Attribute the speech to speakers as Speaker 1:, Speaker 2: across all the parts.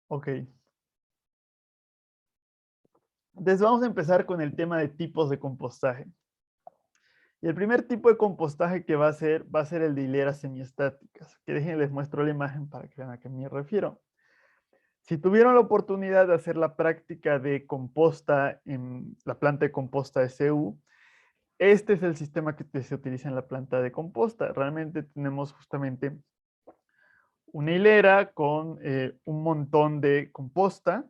Speaker 1: Ok. Entonces vamos a empezar con el tema de tipos de compostaje. Y el primer tipo de compostaje que va a ser el de hileras semiestáticas. Que dejen, les muestro la imagen para que vean a qué me refiero. Si tuvieron la oportunidad de hacer la práctica de composta en la planta de composta de CU, este es el sistema que se utiliza en la planta de composta. Realmente tenemos justamente una hilera con un montón de composta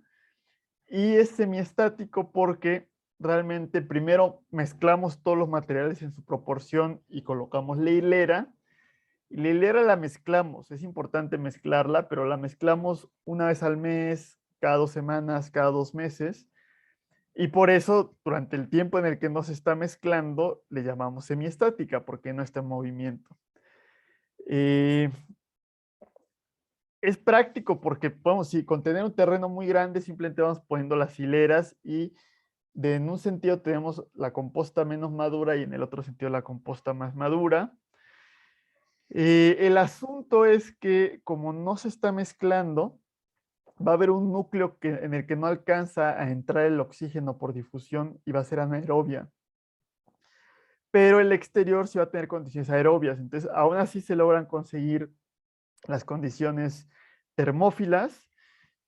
Speaker 1: y es semiestático porque realmente primero mezclamos todos los materiales en su proporción y colocamos la hilera. Y la hilera la mezclamos, es importante mezclarla, pero la mezclamos una vez al mes, cada 2 semanas, cada 2 meses. Y por eso, durante el tiempo en el que no se está mezclando, le llamamos semiestática, porque no está en movimiento. Eh, es práctico porque podemos, si con tener un terreno muy grande, simplemente vamos poniendo las hileras y en un sentido tenemos la composta menos madura y en el otro sentido la composta más madura. El asunto es que como no se está mezclando, va a haber un núcleo en el que no alcanza a entrar el oxígeno por difusión y va a ser anaerobia. Pero el exterior sí va a tener condiciones aerobias. Entonces, aún así se logran conseguir las condiciones termófilas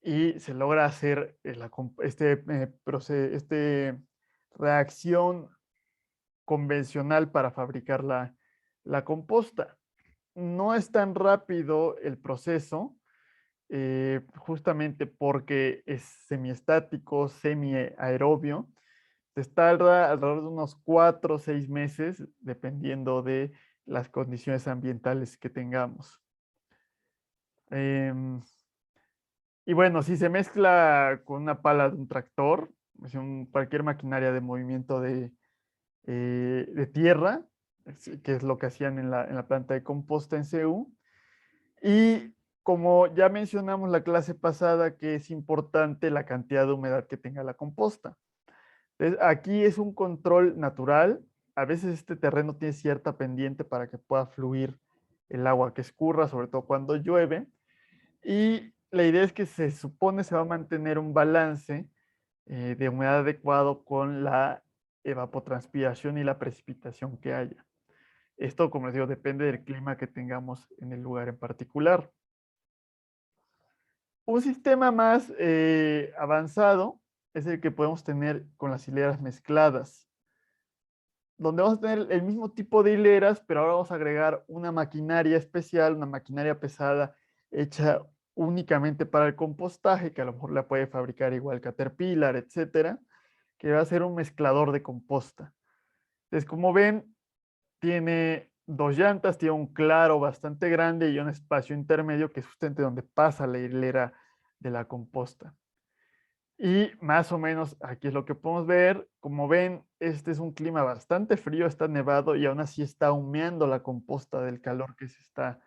Speaker 1: y se logra hacer este reacción convencional para fabricar la composta. No es tan rápido el proceso, justamente porque es semiestático, semi-aerobio. Tarda alrededor de unos 4 o 6 meses, dependiendo de las condiciones ambientales que tengamos. Em, y bueno, si se mezcla con una pala de un tractor, cualquier maquinaria de movimiento de tierra, que es lo que hacían en la planta de composta en CEU. Y como ya mencionamos la clase pasada, que es importante la cantidad de humedad que tenga la composta. Entonces, aquí es un control natural. A veces este terreno tiene cierta pendiente para que pueda fluir el agua que escurra, sobre todo cuando llueve. Y la idea es que se supone se va a mantener un balance de humedad adecuado con la evapotranspiración y la precipitación que haya. Esto, como les digo, depende del clima que tengamos en el lugar en particular. Un sistema más avanzado es el que podemos tener con las hileras mezcladas, donde vamos a tener el mismo tipo de hileras, pero ahora vamos a agregar una maquinaria especial, una maquinaria pesada hecha únicamente para el compostaje, que a lo mejor la puede fabricar igual Caterpillar, etcétera, que va a ser un mezclador de composta. Entonces, como ven, tiene dos llantas, tiene un claro bastante grande y un espacio intermedio que es justamente donde pasa la hilera de la composta. Y más o menos aquí es lo que podemos ver. Como ven, este es un clima bastante frío, está nevado y aún así está humeando la composta del calor que se está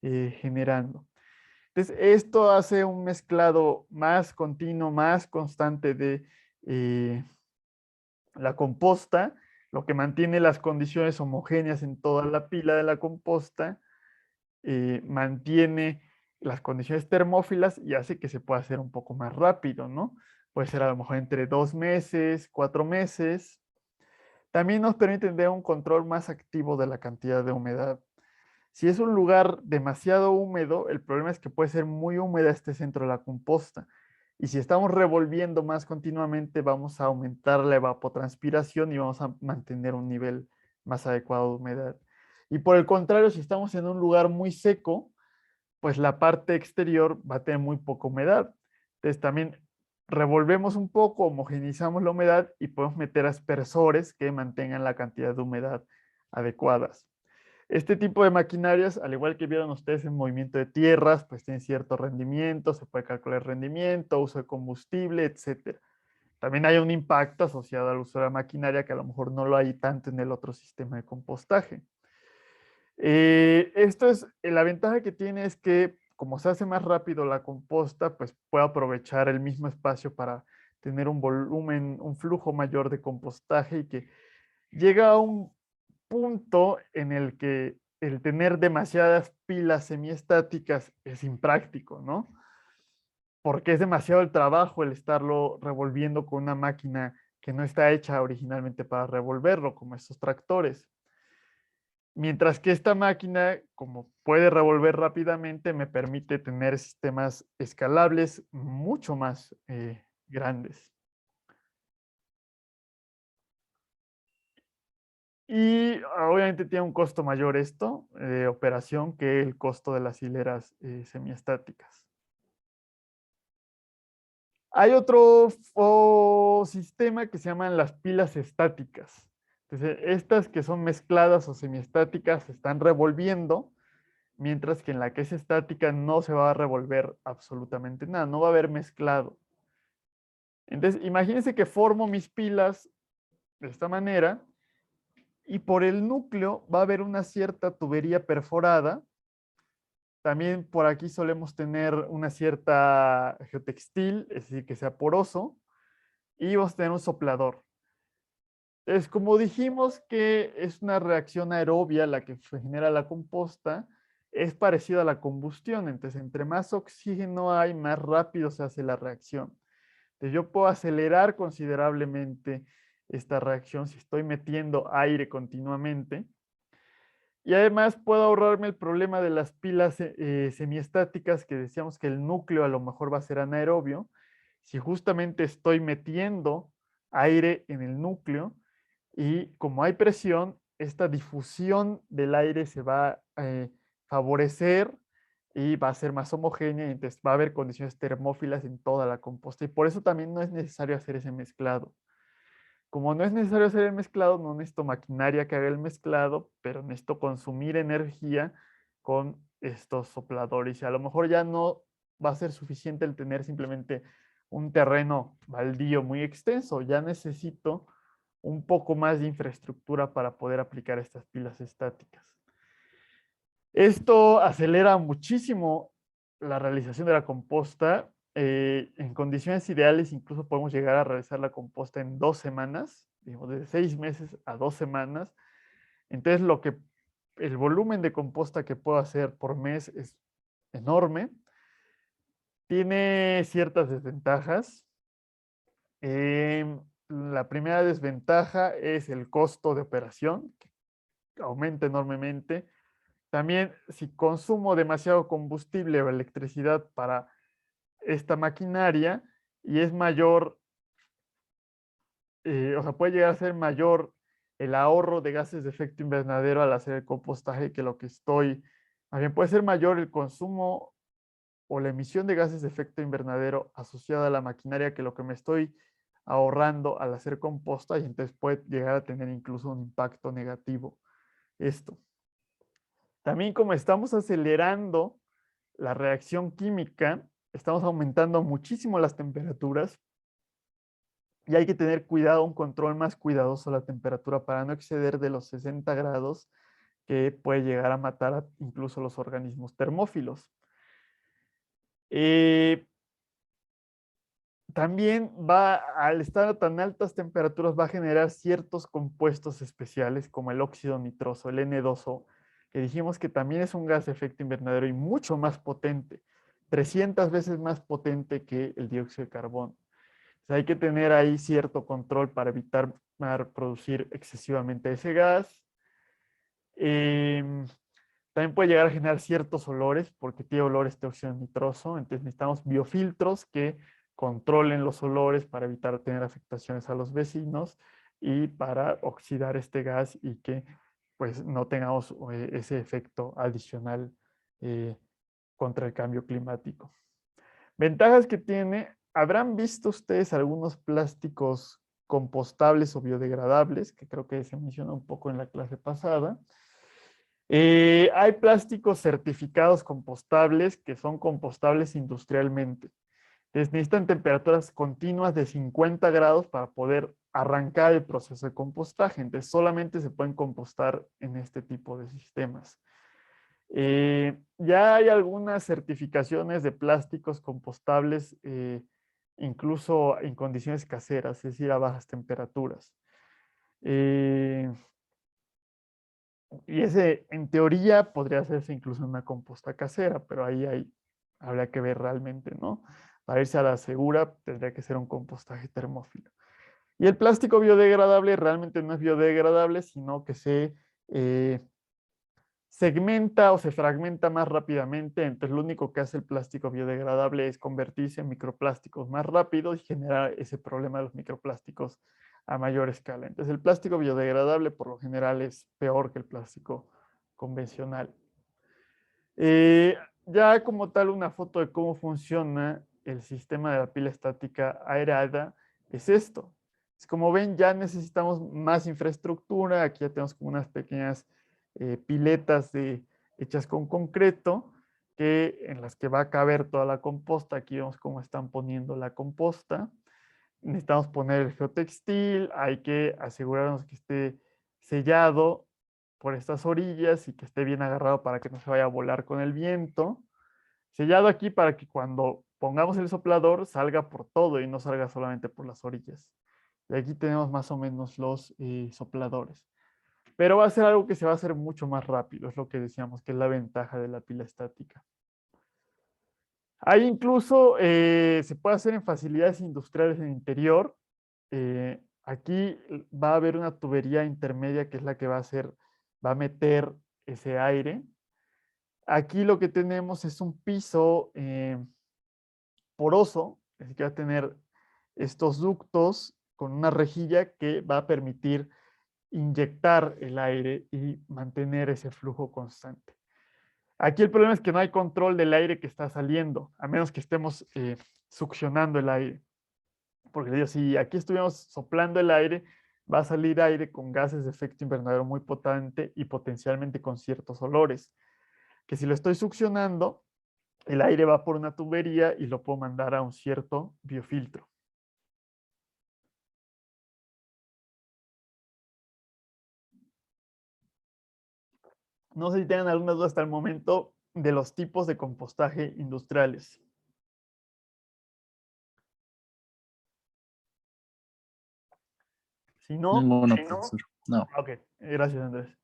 Speaker 1: generando. Entonces, esto hace un mezclado más continuo, más constante de la composta, lo que mantiene las condiciones homogéneas en toda la pila de la composta, mantiene las condiciones termófilas y hace que se pueda hacer un poco más rápido, ¿no? Puede ser a lo mejor entre 2 meses, 4 meses. También nos permite tener un control más activo de la cantidad de humedad. Si es un lugar demasiado húmedo, el problema es que puede ser muy húmeda este centro de la composta. Y si estamos revolviendo más continuamente, vamos a aumentar la evapotranspiración y vamos a mantener un nivel más adecuado de humedad. Y por el contrario, si estamos en un lugar muy seco, pues la parte exterior va a tener muy poca humedad. Entonces también revolvemos un poco, homogenizamos la humedad y podemos meter aspersores que mantengan la cantidad de humedad adecuadas. Este tipo de maquinarias, al igual que vieron ustedes en movimiento de tierras, pues tienen cierto rendimiento, se puede calcular rendimiento, uso de combustible, etcétera. También hay un impacto asociado al uso de la maquinaria que a lo mejor no lo hay tanto en el otro sistema de compostaje. La ventaja que tiene es que como se hace más rápido la composta, pues puede aprovechar el mismo espacio para tener un volumen, un flujo mayor de compostaje y que llega a un punto en el que el tener demasiadas pilas semiestáticas es impráctico, ¿no? porque es demasiado el trabajo el estarlo revolviendo con una máquina que no está hecha originalmente para revolverlo, como estos tractores. Mientras que esta máquina, como puede revolver rápidamente, me permite tener sistemas escalables mucho más grandes. Y obviamente tiene un costo mayor esto de operación que el costo de las hileras semiestáticas. Hay otro sistema que se llaman las pilas estáticas. Entonces, estas que son mezcladas o semiestáticas se están revolviendo, mientras que en la que es estática no se va a revolver absolutamente nada, no va a haber mezclado. Entonces, imagínense que formo mis pilas de esta manera y por el núcleo va a haber una cierta tubería perforada. También por aquí solemos tener una cierta geotextil, es decir, que sea poroso, y vamos a tener un soplador. Entonces, como dijimos que es una reacción aerobia la que genera la composta, es parecida a la combustión. Entonces, entre más oxígeno hay, más rápido se hace la reacción. Entonces, yo puedo acelerar considerablemente esta reacción si estoy metiendo aire continuamente. Y además puedo ahorrarme el problema de las pilas semiestáticas, que decíamos que el núcleo a lo mejor va a ser anaerobio. Si justamente estoy metiendo aire en el núcleo y como hay presión, esta difusión del aire se va a favorecer y va a ser más homogénea y entonces va a haber condiciones termófilas en toda la composta. Y por eso también no es necesario hacer ese mezclado. Como no es necesario hacer el mezclado, no necesito maquinaria que haga el mezclado, pero necesito consumir energía con estos sopladores. Y a lo mejor ya no va a ser suficiente el tener simplemente un terreno baldío muy extenso. Ya necesito un poco más de infraestructura para poder aplicar estas pilas estáticas. Esto acelera muchísimo la realización de la composta. En condiciones ideales, incluso podemos llegar a realizar la composta en 2 semanas, digamos, de 6 meses a 2 semanas. Entonces, el volumen de composta que puedo hacer por mes es enorme. Tiene ciertas desventajas. La primera desventaja es el costo de operación, que aumenta enormemente. También, si consumo demasiado combustible o electricidad para esta maquinaria y es mayor, o sea, puede llegar a ser mayor el ahorro de gases de efecto invernadero al hacer el compostaje que lo que más bien puede ser mayor el consumo o la emisión de gases de efecto invernadero asociada a la maquinaria que lo que me estoy ahorrando al hacer composta y entonces puede llegar a tener incluso un impacto negativo esto. También como estamos acelerando la reacción química, estamos aumentando muchísimo las temperaturas y hay que tener cuidado, un control más cuidadoso de la temperatura para no exceder de los 60 grados que puede llegar a matar incluso los organismos termófilos. También al estar a tan altas temperaturas, va a generar ciertos compuestos especiales como el óxido nitroso, el N2O, que dijimos que también es un gas de efecto invernadero y mucho más potente, 300 veces más potente que el dióxido de carbono. O sea, hay que tener ahí cierto control para evitar producir excesivamente ese gas. También puede llegar a generar ciertos olores, porque tiene olores de óxido nitroso, entonces necesitamos biofiltros que controlen los olores para evitar tener afectaciones a los vecinos y para oxidar este gas y que pues no tengamos ese efecto adicional eh, contra el cambio climático. Ventajas que tiene, ¿habrán visto ustedes algunos plásticos compostables o biodegradables? Que creo que se mencionó un poco en la clase pasada. Hay plásticos certificados compostables que son compostables industrialmente. Entonces, necesitan temperaturas continuas de 50 grados para poder arrancar el proceso de compostaje. Entonces, solamente se pueden compostar en este tipo de sistemas. Ya hay algunas certificaciones de plásticos compostables, incluso en condiciones caseras, es decir, a bajas temperaturas. Y ese, en teoría, podría hacerse incluso en una composta casera, pero ahí habría que ver realmente, ¿no? para irse a la segura, tendría que ser un compostaje termófilo. Y el plástico biodegradable realmente no es biodegradable, sino que se segmenta o se fragmenta más rápidamente. Entonces, lo único que hace el plástico biodegradable es convertirse en microplásticos más rápido y generar ese problema de los microplásticos a mayor escala. Entonces, el plástico biodegradable por lo general es peor que el plástico convencional. Ya como tal, una foto de cómo funciona el sistema de la pila estática aerada es esto. Es como ven, ya necesitamos más infraestructura. Aquí ya tenemos como unas pequeñas piletas hechas con concreto en las que va a caber toda la composta. Aquí vemos cómo están poniendo la composta. Necesitamos poner el geotextil, hay que asegurarnos que esté sellado por estas orillas y que esté bien agarrado para que no se vaya a volar con el viento. Sellado aquí para que cuando pongamos el soplador salga por todo y no salga solamente por las orillas. Y aquí tenemos más o menos los sopladores. Pero va a ser algo que se va a hacer mucho más rápido, es lo que decíamos, que es la ventaja de la pila estática. Hay incluso, se puede hacer en facilidades industriales en interior. Aquí va a haber una tubería intermedia que es la que va a meter ese aire. Aquí lo que tenemos es un piso poroso, es decir, que va a tener estos ductos con una rejilla que va a permitir inyectar el aire y mantener ese flujo constante. Aquí el problema es que no hay control del aire que está saliendo, a menos que estemos succionando el aire. Porque digo, si aquí estuviéramos soplando el aire, va a salir aire con gases de efecto invernadero muy potente y potencialmente con ciertos olores. Que si lo estoy succionando, el aire va por una tubería y lo puedo mandar a un cierto biofiltro. No sé si tengan algunas dudas hasta el momento de los tipos de compostaje industriales. Si no,
Speaker 2: Ninguno, profesor. No.
Speaker 1: ok, gracias Andrés.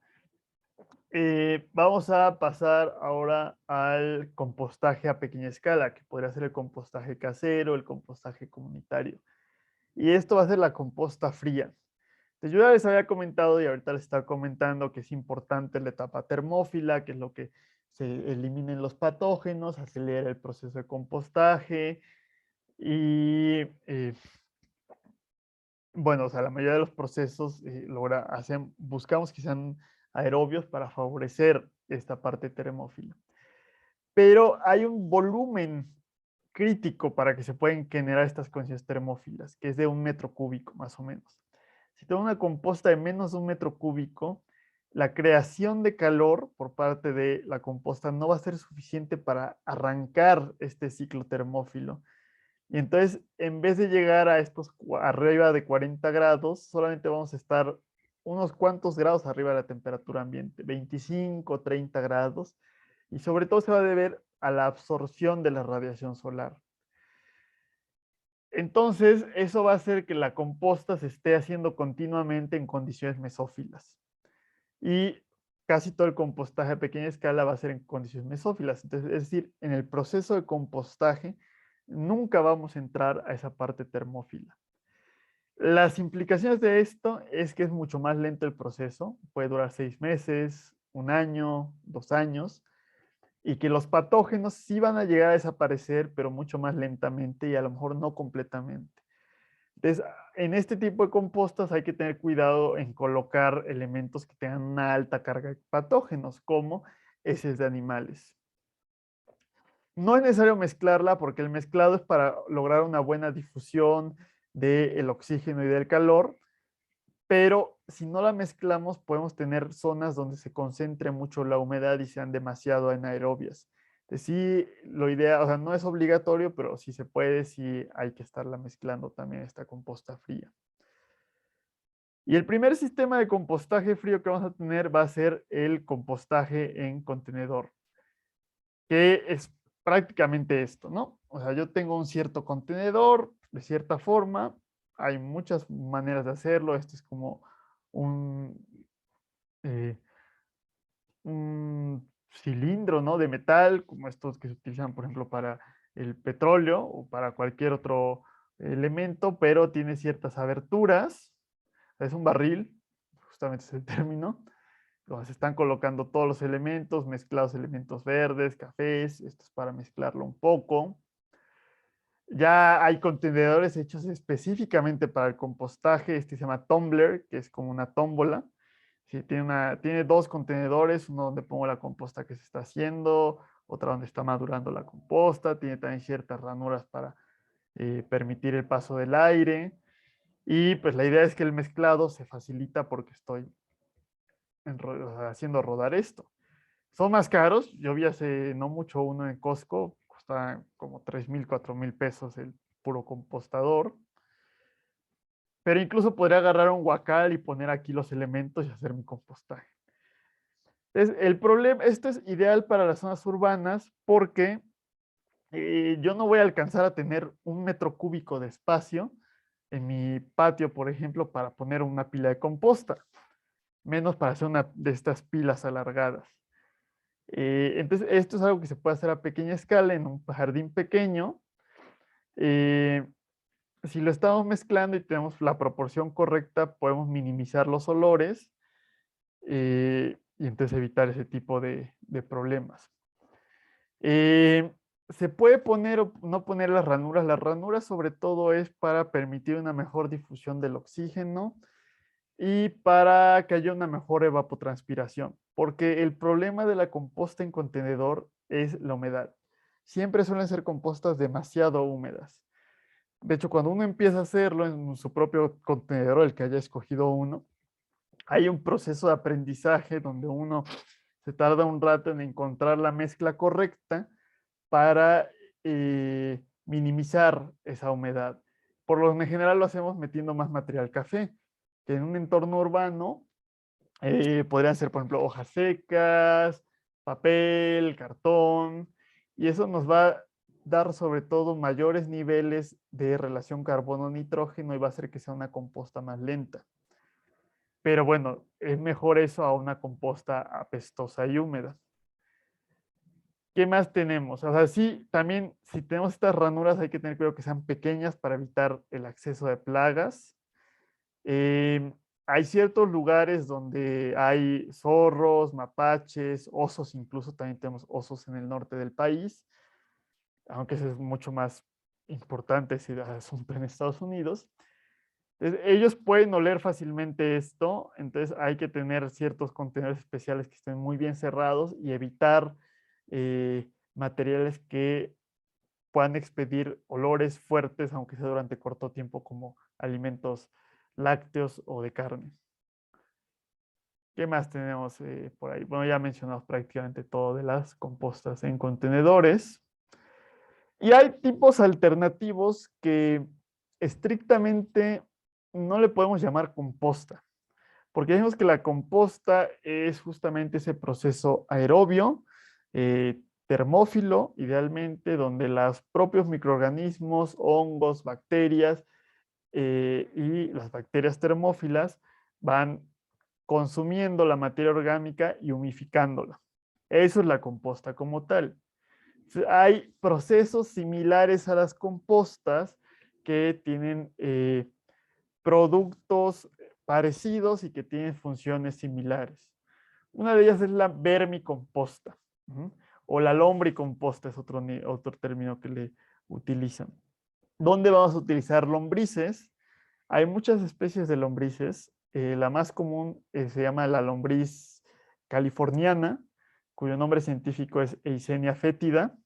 Speaker 1: Vamos a pasar ahora al compostaje a pequeña escala, que podría ser el compostaje casero, el compostaje comunitario. Y esto va a ser la composta fría. Entonces, yo ya les había comentado y ahorita les estaba comentando que es importante la etapa termófila, que es lo que se eliminen los patógenos, acelera el proceso de compostaje y bueno, o sea, la mayoría de los procesos buscamos que sean aerobios para favorecer esta parte termófila. Pero hay un volumen crítico para que se puedan generar estas condiciones termófilas, que es de 1 metro cúbico más o menos. Si tengo una composta de menos de 1 metro cúbico, la creación de calor por parte de la composta no va a ser suficiente para arrancar este ciclo termófilo. Y entonces, en vez de llegar a estos arriba de 40 grados, solamente vamos a estar unos cuantos grados arriba de la temperatura ambiente, 25, 30 grados, y sobre todo se va a deber a la absorción de la radiación solar. Entonces, eso va a hacer que la composta se esté haciendo continuamente en condiciones mesófilas. Y casi todo el compostaje a pequeña escala va a ser en condiciones mesófilas. Entonces, es decir, en el proceso de compostaje nunca vamos a entrar a esa parte termófila. Las implicaciones de esto es que es mucho más lento el proceso, puede durar 6 meses, 1 año, 2 años, y que los patógenos sí van a llegar a desaparecer, pero mucho más lentamente y a lo mejor no completamente. Entonces, en este tipo de compostas hay que tener cuidado en colocar elementos que tengan una alta carga de patógenos, como heces de animales. No es necesario mezclarla porque el mezclado es para lograr una buena difusión del oxígeno y del calor, pero si no la mezclamos podemos tener zonas donde se concentre mucho la humedad y sean demasiado anaerobias. Entonces, sí, lo ideal, o sea, no es obligatorio, pero si se puede, sí hay que estarla mezclando también esta composta fría. Y el primer sistema de compostaje frío que vamos a tener va a ser el compostaje en contenedor, que es prácticamente esto, ¿no? O sea, yo tengo un cierto contenedor de cierta forma, hay muchas maneras de hacerlo, esto es como un, eh, un cilindro, ¿no? De metal, como estos que se utilizan, por ejemplo, para el petróleo o para cualquier otro elemento, pero tiene ciertas aberturas. Es un barril, justamente es el término, donde se están colocando todos los elementos, mezclados elementos verdes, cafés, esto es para mezclarlo un poco. Ya hay contenedores hechos específicamente para el compostaje, este se llama tumbler, que es como una tómbola. Sí, tiene dos contenedores, uno donde pongo la composta que se está haciendo, otra donde está madurando la composta, tiene también ciertas ranuras para permitir el paso del aire. Y pues la idea es que el mezclado se facilita porque estoy haciendo rodar esto. Son más caros. Yo vi hace no mucho uno en Costco, cuesta como 3,000, 4,000 pesos el puro compostador. Pero incluso podría agarrar un guacal y poner aquí los elementos y hacer mi compostaje. Entonces, el problema, esto es ideal para las zonas urbanas porque yo no voy a alcanzar a tener 1 metro cúbico de espacio en mi patio, por ejemplo, para poner una pila de composta, menos para hacer una de estas pilas alargadas. Entonces, esto es algo que se puede hacer a pequeña escala en un jardín pequeño. Eh, si lo estamos mezclando y tenemos la proporción correcta, podemos minimizar los olores y entonces evitar ese tipo de problemas. Se puede poner o no poner las ranuras. Las ranuras sobre todo es para permitir una mejor difusión del oxígeno y para que haya una mejor evapotranspiración, porque el problema de la composta en contenedor es la humedad. Siempre suelen ser compostas demasiado húmedas. De hecho, cuando uno empieza a hacerlo en su propio contenedor, el que haya escogido uno, hay un proceso de aprendizaje donde uno se tarda un rato en encontrar la mezcla correcta para minimizar esa humedad. Por lo general lo hacemos metiendo más material café, que en un entorno urbano podrían ser, por ejemplo, hojas secas, papel, cartón, y eso nos va a dar sobre todo mayores niveles de relación carbono-nitrógeno y va a hacer que sea una composta más lenta. Pero bueno, es mejor eso a una composta apestosa y húmeda. ¿Qué más tenemos? O sea, sí, también si tenemos estas ranuras hay que tener cuidado que sean pequeñas para evitar el acceso de plagas. Eh, Hay ciertos lugares donde hay zorros, mapaches, osos, incluso también tenemos osos en el norte del país, aunque eso es mucho más importante si el asunto en Estados Unidos. Entonces, ellos pueden oler fácilmente esto, entonces hay que tener ciertos contenedores especiales que estén muy bien cerrados y evitar materiales que puedan expedir olores fuertes, aunque sea durante corto tiempo, como alimentos lácteos o de carne. ¿Qué más tenemos por ahí? Bueno, ya mencionamos prácticamente todo de las compostas en contenedores. Y hay tipos alternativos que estrictamente no le podemos llamar composta, porque decimos que la composta es justamente ese proceso aerobio, termófilo, idealmente, donde los propios microorganismos, hongos, bacterias y las bacterias termófilas van consumiendo la materia orgánica y humificándola. Eso es la composta como tal. Hay procesos similares a las compostas que tienen productos parecidos y que tienen funciones similares. Una de ellas es la vermicomposta, ¿sí? O la lombricomposta es otro término que le utilizan. ¿Dónde vamos a utilizar lombrices? Hay muchas especies de lombrices. La más común se llama la lombriz californiana, cuyo nombre científico es Eisenia fétida.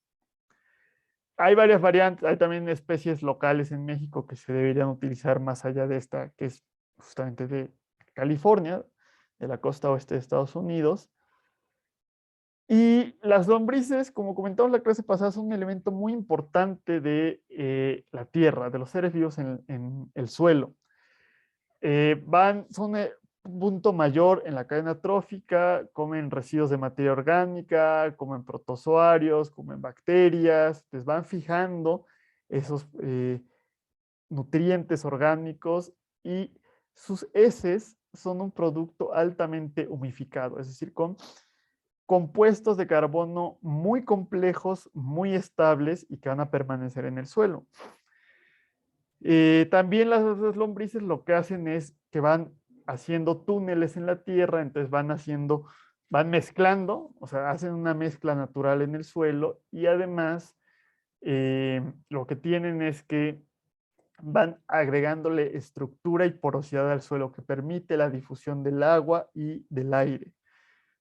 Speaker 1: Hay varias variantes, hay también especies locales en México que se deberían utilizar más allá de esta, que es justamente de California, de la costa oeste de Estados Unidos. Y las lombrices, como comentamos la clase pasada, son un elemento muy importante de la tierra, de los seres vivos en el suelo. Son punto mayor en la cadena trófica, comen residuos de materia orgánica, comen protozoarios, comen bacterias, les van fijando esos nutrientes orgánicos y sus heces son un producto altamente humificado, es decir, con compuestos de carbono muy complejos, muy estables y que van a permanecer en el suelo. También las lombrices lo que hacen es que van haciendo túneles en la tierra, entonces van mezclando, o sea, hacen una mezcla natural en el suelo y además lo que tienen es que van agregándole estructura y porosidad al suelo que permite la difusión del agua y del aire.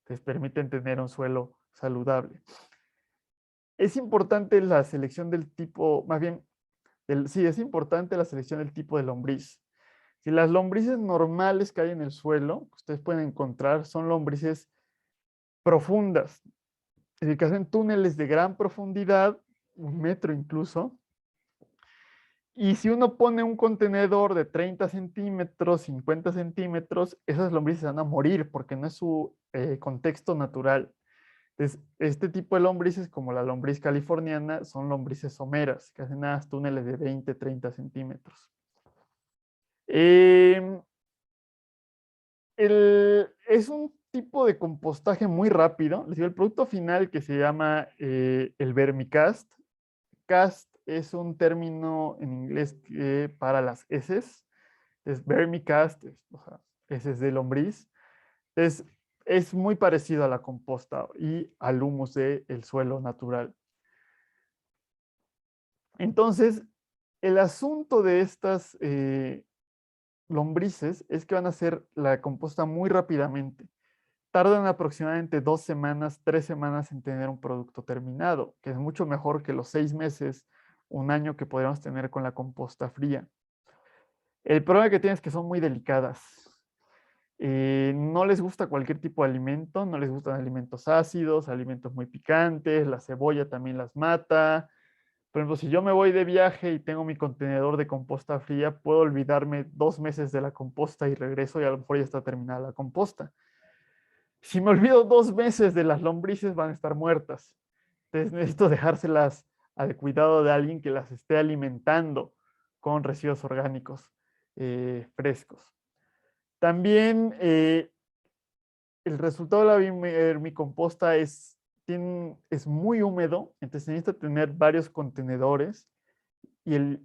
Speaker 1: Entonces permiten tener un suelo saludable. Es importante la selección del tipo, más bien, sí, es importante la selección del tipo de lombriz. Si las lombrices normales que hay en el suelo, que ustedes pueden encontrar, son lombrices profundas, es decir, que hacen túneles de gran profundidad, 1 metro incluso. Y si uno pone un contenedor de 30 centímetros, 50 centímetros, esas lombrices van a morir porque no es su contexto natural. Entonces, este tipo de lombrices, como la lombriz californiana, son lombrices someras, que hacen túneles de 20, 30 centímetros. Eh, es un tipo de compostaje muy rápido. Les digo, el producto final que se llama el vermicast. Cast es un término en inglés para las heces. Es vermicast, o sea, heces de lombriz. Es muy parecido a la composta y al humus del suelo natural. Entonces, el asunto de estas lombrices es que van a hacer la composta muy rápidamente. Tardan aproximadamente 2 semanas, 3 semanas en tener un producto terminado, que es mucho mejor que los 6 meses, 1 año que podríamos tener con la composta fría. El problema que tienen es que son muy delicadas. No les gusta cualquier tipo de alimento, no les gustan alimentos ácidos, alimentos muy picantes, la cebolla también las mata. Por ejemplo, si yo me voy de viaje y tengo mi contenedor de composta fría, puedo olvidarme 2 meses de la composta y regreso y a lo mejor ya está terminada la composta. Si me olvido 2 meses de las lombrices, van a estar muertas. Entonces necesito dejárselas al cuidado de alguien que las esté alimentando con residuos orgánicos frescos. También el resultado de la vermicomposta es muy húmedo, entonces necesita tener varios contenedores y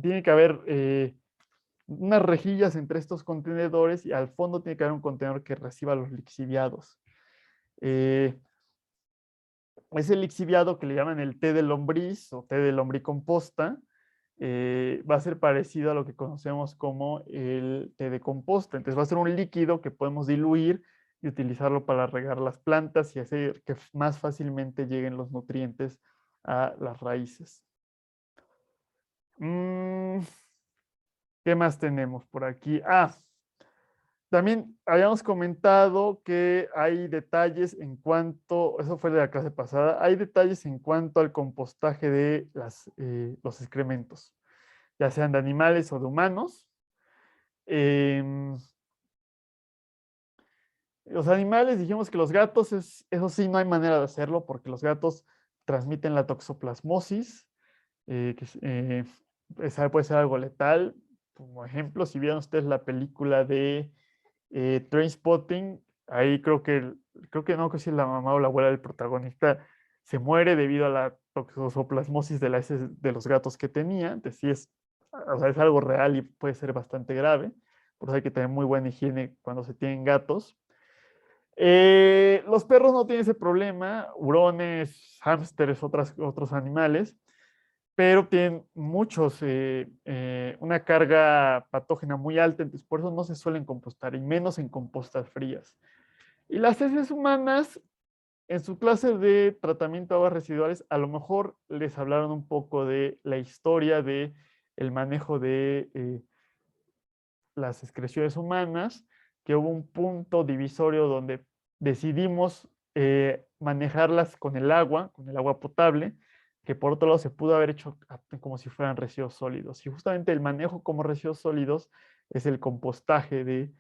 Speaker 1: tiene que haber unas rejillas entre estos contenedores y al fondo tiene que haber un contenedor que reciba los lixiviados. Ese lixiviado que le llaman el té de lombriz o té de lombricomposta va a ser parecido a lo que conocemos como el té de composta. Entonces va a ser un líquido que podemos diluir y utilizarlo para regar las plantas y hacer que más fácilmente lleguen los nutrientes a las raíces. ¿Qué más tenemos por aquí? También habíamos comentado que hay detalles en cuanto, eso fue de la clase pasada, hay detalles en cuanto al compostaje de los excrementos, ya sean de animales o de humanos. Em, los animales, dijimos que los gatos, eso sí, no hay manera de hacerlo porque los gatos transmiten la toxoplasmosis, esa puede ser algo letal. Como ejemplo, si vieron ustedes la película de Trainspotting, ahí creo que no, que si la mamá o la abuela del protagonista se muere debido a la toxoplasmosis de las heces de los gatos que tenía. Entonces, sí o sea, es algo real y puede ser bastante grave. Por eso hay que tener muy buena higiene cuando se tienen gatos. Los perros no tienen ese problema, hurones, hámsters, otros animales, pero tienen una carga patógena muy alta, entonces por eso no se suelen compostar, y menos en compostas frías. Y las heces humanas, en su clase de tratamiento de aguas residuales, a lo mejor les hablaron un poco de la historia de el manejo de las excreciones humanas, que hubo un punto divisorio donde decidimos manejarlas con el agua potable, que por otro lado se pudo haber hecho como si fueran residuos sólidos. Y justamente el manejo como residuos sólidos es el compostaje de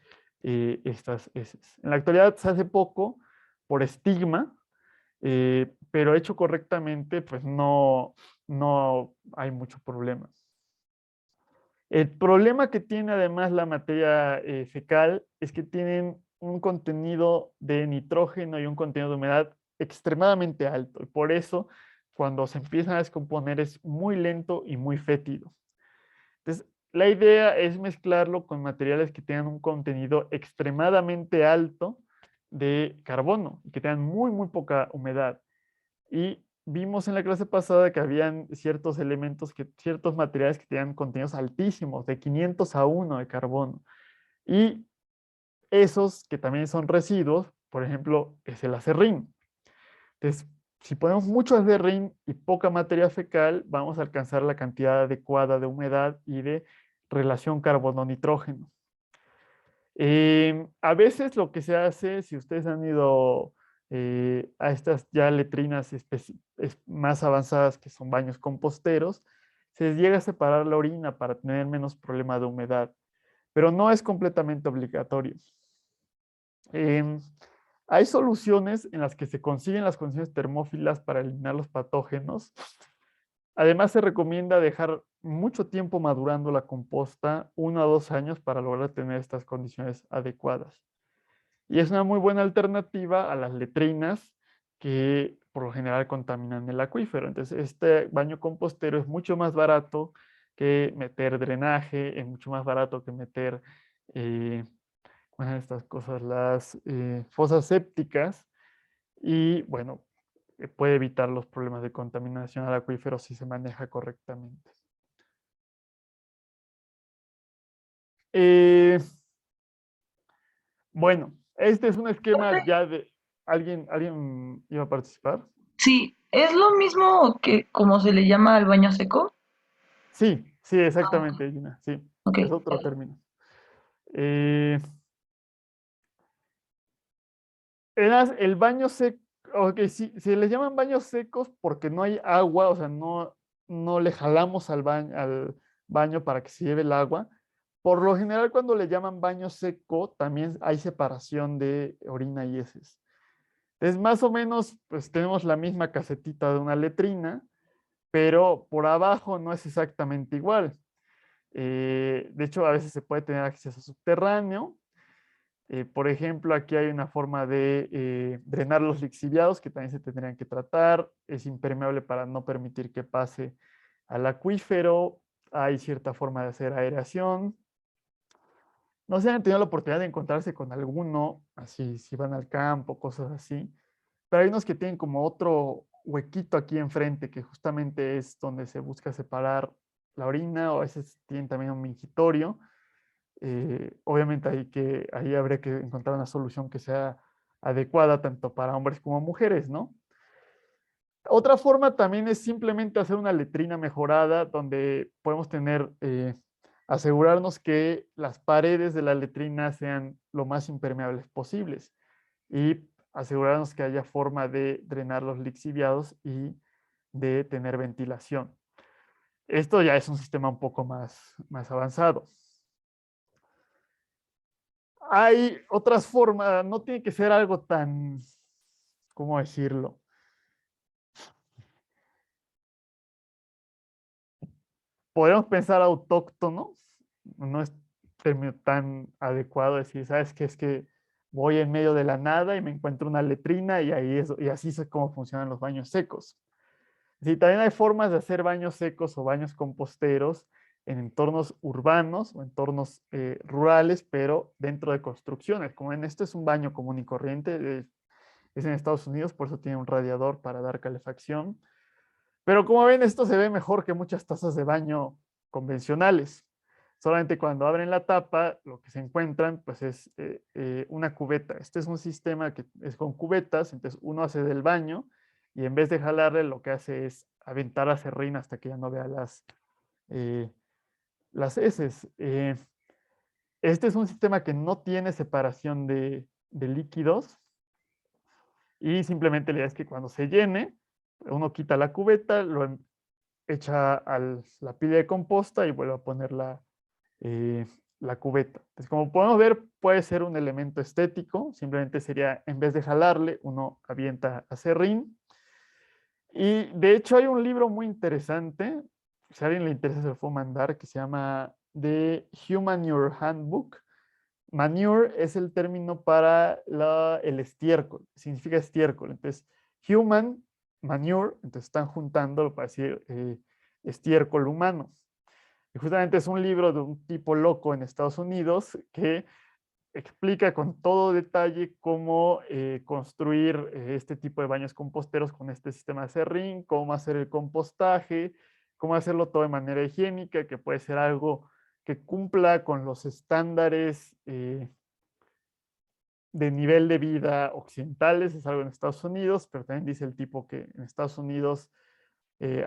Speaker 1: estas heces. En la actualidad se hace poco por estigma, pero hecho correctamente, pues no hay mucho problema. El problema que tiene además la materia fecal es que tienen un contenido de nitrógeno y un contenido de humedad extremadamente alto. Y por eso, cuando se empiezan a descomponer, es muy lento y muy fétido. Entonces, la idea es mezclarlo con materiales que tengan un contenido extremadamente alto de carbono y que tengan muy, muy poca humedad. Y vimos en la clase pasada que habían ciertos elementos, ciertos materiales que tenían contenidos altísimos, de 500 a 1 de carbono. Y esos que también son residuos, por ejemplo, es el acerrín. Entonces, si ponemos mucho acerrín y poca materia fecal, vamos a alcanzar la cantidad adecuada de humedad y de relación carbono-nitrógeno. A veces lo que se hace, si ustedes han ido a estas ya letrinas más avanzadas que son baños composteros, se les llega a separar la orina para tener menos problema de humedad, pero no es completamente obligatorio. Em, Hay soluciones en las que se consiguen las condiciones termófilas para eliminar los patógenos. Además, se recomienda dejar mucho tiempo madurando la composta, 1 a 2 años, para lograr tener estas condiciones adecuadas. Y es una muy buena alternativa a las letrinas que por lo general contaminan el acuífero. Entonces, este baño compostero es mucho más barato que meter drenaje, es mucho más barato que meter bueno, estas cosas, las fosas sépticas, y bueno, puede evitar los problemas de contaminación al acuífero si se maneja correctamente. Eh, bueno, este es un esquema ya de... ¿Alguien iba a participar?
Speaker 2: Sí, es lo mismo que como se le llama al baño seco.
Speaker 1: Sí, sí,
Speaker 2: Ah, ok.
Speaker 1: exactamente, Gina, sí,
Speaker 2: Ok.
Speaker 1: es otro término. Eh, el baño seco, ok, sí, se le llaman baños secos porque no hay agua, o sea, no le jalamos al baño para que se lleve el agua. Por lo general, cuando le llaman baño seco, también hay separación de orina y heces. Es más o menos, pues tenemos la misma casetita de una letrina, pero por abajo no es exactamente igual. De hecho, a veces se puede tener acceso subterráneo. Por ejemplo, aquí hay una forma de drenar los lixiviados que también se tendrían que tratar. Es impermeable para no permitir que pase al acuífero. Hay cierta forma de hacer aeración. No sé si han tenido la oportunidad de encontrarse con alguno, así si van al campo, cosas así. Pero hay unos que tienen como otro huequito aquí enfrente, que justamente es donde se busca separar la orina, o a veces tienen también un mingitorio. Obviamente ahí habría que encontrar una solución que sea adecuada tanto para hombres como mujeres, ¿no? Otra forma también es simplemente hacer una letrina mejorada donde podemos asegurarnos que las paredes de la letrina sean lo más impermeables posibles y asegurarnos que haya forma de drenar los lixiviados y de tener ventilación. Esto ya es un sistema un poco más avanzado. Hay otras formas, no tiene que ser algo tan, ¿cómo decirlo? Podemos pensar autóctono, no es término tan adecuado decir, ¿sabes qué? Es que voy en medio de la nada y me encuentro una letrina y y así es como funcionan los baños secos. Sí, también hay formas de hacer baños secos o baños composteros en entornos urbanos o entornos rurales, pero dentro de construcciones. Como en este es un baño común y corriente, es en Estados Unidos, por eso tiene un radiador para dar calefacción. Pero como ven, esto se ve mejor que muchas tazas de baño convencionales. Solamente cuando abren la tapa, lo que se encuentran pues es una cubeta. Este es un sistema que es con cubetas, entonces uno hace del baño y en vez de jalarle lo que hace es aventar a serrín hasta que ya no vea eh, las heces. Este es un sistema que no tiene separación de líquidos y simplemente la idea es que cuando se llene, uno quita la cubeta, echa la pila de composta y vuelve a poner eh, la cubeta. Entonces, como podemos ver, puede ser un elemento estético, simplemente sería, en vez de jalarle, uno avienta a serrín. Y de hecho hay un libro muy interesante, si a alguien le interesa se lo puedo mandar, que se llama The Human Your Handbook, Manure es el término para el estiércol, significa estiércol. Entonces, human manure, entonces están juntándolo para decir estiércol humano. Y justamente es un libro de un tipo loco en Estados Unidos que explica con todo detalle cómo construir este tipo de baños composteros con este sistema de serrín, cómo hacer el compostaje, cómo hacerlo todo de manera higiénica, que puede ser algo que cumpla con los estándares de nivel de vida occidentales, es algo en Estados Unidos, pero también dice el tipo que en Estados Unidos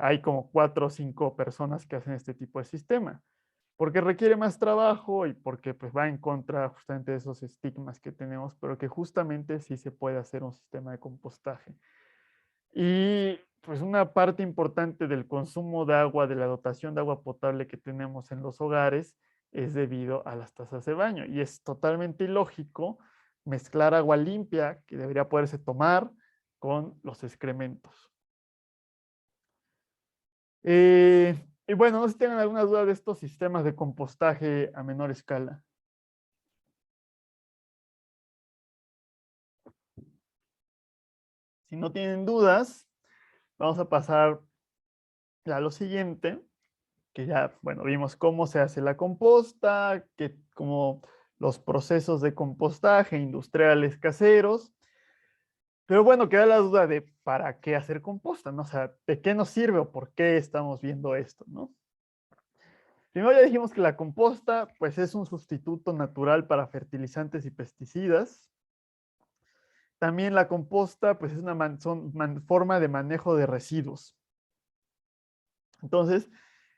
Speaker 1: hay como 4 o 5 personas que hacen este tipo de sistema, porque requiere más trabajo y porque pues, va en contra justamente de esos estigmas que tenemos, pero que justamente sí se puede hacer un sistema de compostaje. Y pues una parte importante del consumo de agua, de la dotación de agua potable que tenemos en los hogares, es debido a las tazas de baño. Y es totalmente ilógico mezclar agua limpia, que debería poderse tomar, con los excrementos. Y bueno, no sé si tengan alguna duda de estos sistemas de compostaje a menor escala. Si no tienen dudas, vamos a pasar a lo siguiente, que ya, bueno, vimos cómo se hace la composta, como los procesos de compostaje industriales caseros. Pero bueno, queda la duda de para qué hacer composta, ¿no? O sea, ¿de qué nos sirve o por qué estamos viendo esto, ¿no? Primero ya dijimos que la composta, pues es un sustituto natural para fertilizantes y pesticidas. También la composta, pues es una forma de manejo de residuos. Entonces,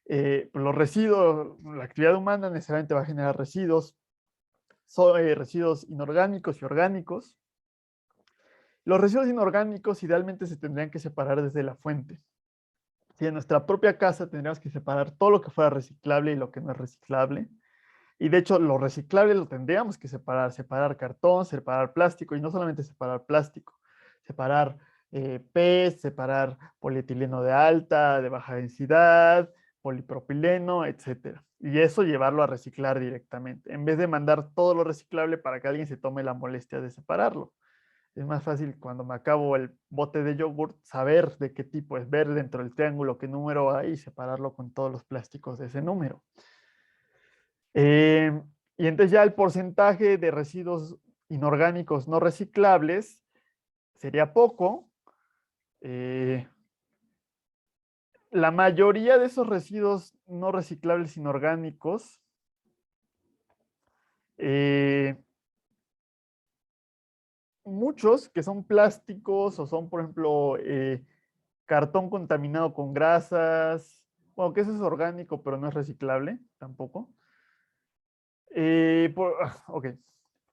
Speaker 1: pues, los residuos, la actividad humana necesariamente va a generar residuos, residuos inorgánicos y orgánicos. Los residuos inorgánicos idealmente se tendrían que separar desde la fuente. Si en nuestra propia casa tendríamos que separar todo lo que fuera reciclable y lo que no es reciclable. Y de hecho, lo reciclable lo tendríamos que separar cartón, separar plástico, y no solamente separar plástico, separar PET, separar polietileno de alta, de baja densidad, polipropileno, etcétera. Y eso llevarlo a reciclar directamente, en vez de mandar todo lo reciclable para que alguien se tome la molestia de separarlo. Es más fácil cuando me acabo el bote de yogurt saber de qué tipo es, ver dentro del triángulo qué número hay y separarlo con todos los plásticos de ese número. Eh, y entonces ya el porcentaje de residuos inorgánicos no reciclables sería poco. Eh, la mayoría de esos residuos no reciclables inorgánicos eh, muchos que son plásticos o son, por ejemplo, cartón contaminado con grasas, bueno, que eso es orgánico, pero no es reciclable tampoco. Ok,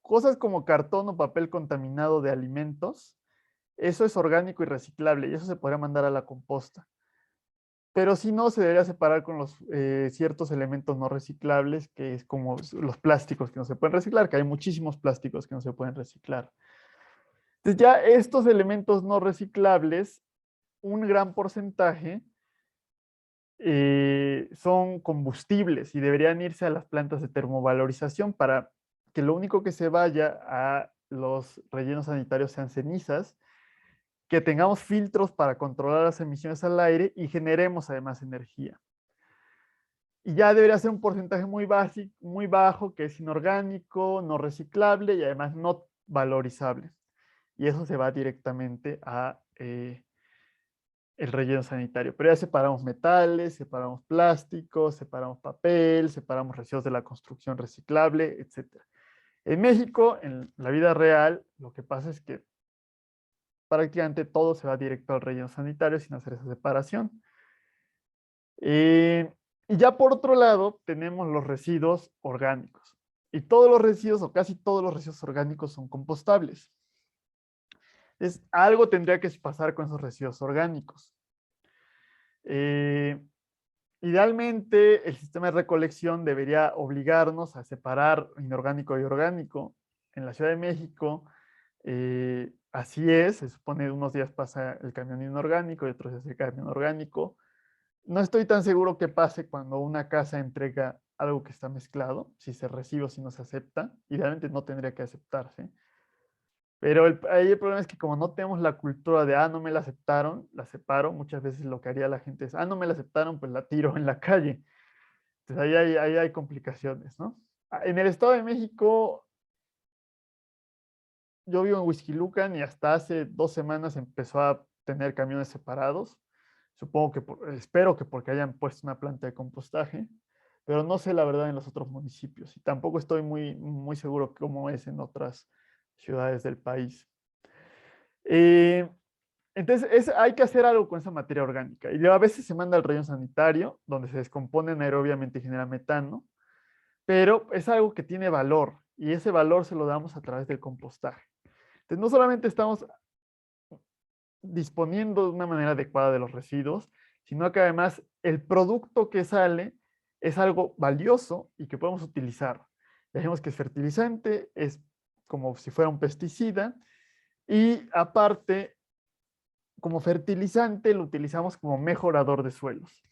Speaker 1: cosas como cartón o papel contaminado de alimentos, eso es orgánico y reciclable y eso se podría mandar a la composta. Pero si no, se debería separar con los ciertos elementos no reciclables, que es como los plásticos que no se pueden reciclar, que hay muchísimos plásticos que no se pueden reciclar. Entonces ya estos elementos no reciclables, un gran porcentaje son combustibles y deberían irse a las plantas de termovalorización para que lo único que se vaya a los rellenos sanitarios sean cenizas, que tengamos filtros para controlar las emisiones al aire y generemos además energía. Y ya debería ser un porcentaje muy básico, muy bajo, que es inorgánico, no reciclable y además no valorizable. Y eso se va directamente a el relleno sanitario. Pero ya separamos metales, separamos plásticos, separamos papel, separamos residuos de la construcción reciclable, etc. En México, en la vida real, lo que pasa es que prácticamente todo se va directo al relleno sanitario sin hacer esa separación. Y ya por otro lado, tenemos los residuos orgánicos. Y todos los residuos, o casi todos los residuos orgánicos, son compostables. Algo tendría que pasar con esos residuos orgánicos. Idealmente, el sistema de recolección debería obligarnos a separar inorgánico y orgánico. En la Ciudad de México, así es, se supone unos días pasa el camión inorgánico y otros días el camión orgánico. No estoy tan seguro qué pase cuando una casa entrega algo que está mezclado, si se recibe o si no se acepta. Idealmente no tendría que aceptarse. Pero ahí el problema es que como no tenemos la cultura de, no me la aceptaron, la separo, muchas veces lo que haría la gente es, no me la aceptaron, pues la tiro en la calle. Entonces ahí hay complicaciones, ¿no? En el Estado de México, yo vivo en Huixquilucan y hasta hace 2 semanas empezó a tener camiones separados. Supongo que, espero que porque hayan puesto una planta de compostaje, pero no sé la verdad en los otros municipios y tampoco estoy muy seguro cómo es en otras ciudades del país. Eh, entonces, hay que hacer algo con esa materia orgánica. Y a veces se manda al relleno sanitario, donde se descompone anaerobiamente y genera metano, pero es algo que tiene valor y ese valor se lo damos a través del compostaje. Entonces, no solamente estamos disponiendo de una manera adecuada de los residuos, sino que además el producto que sale es algo valioso y que podemos utilizar. Dijimos que es fertilizante, es como si fuera un pesticida y aparte, como fertilizante, lo utilizamos como mejorador de suelos.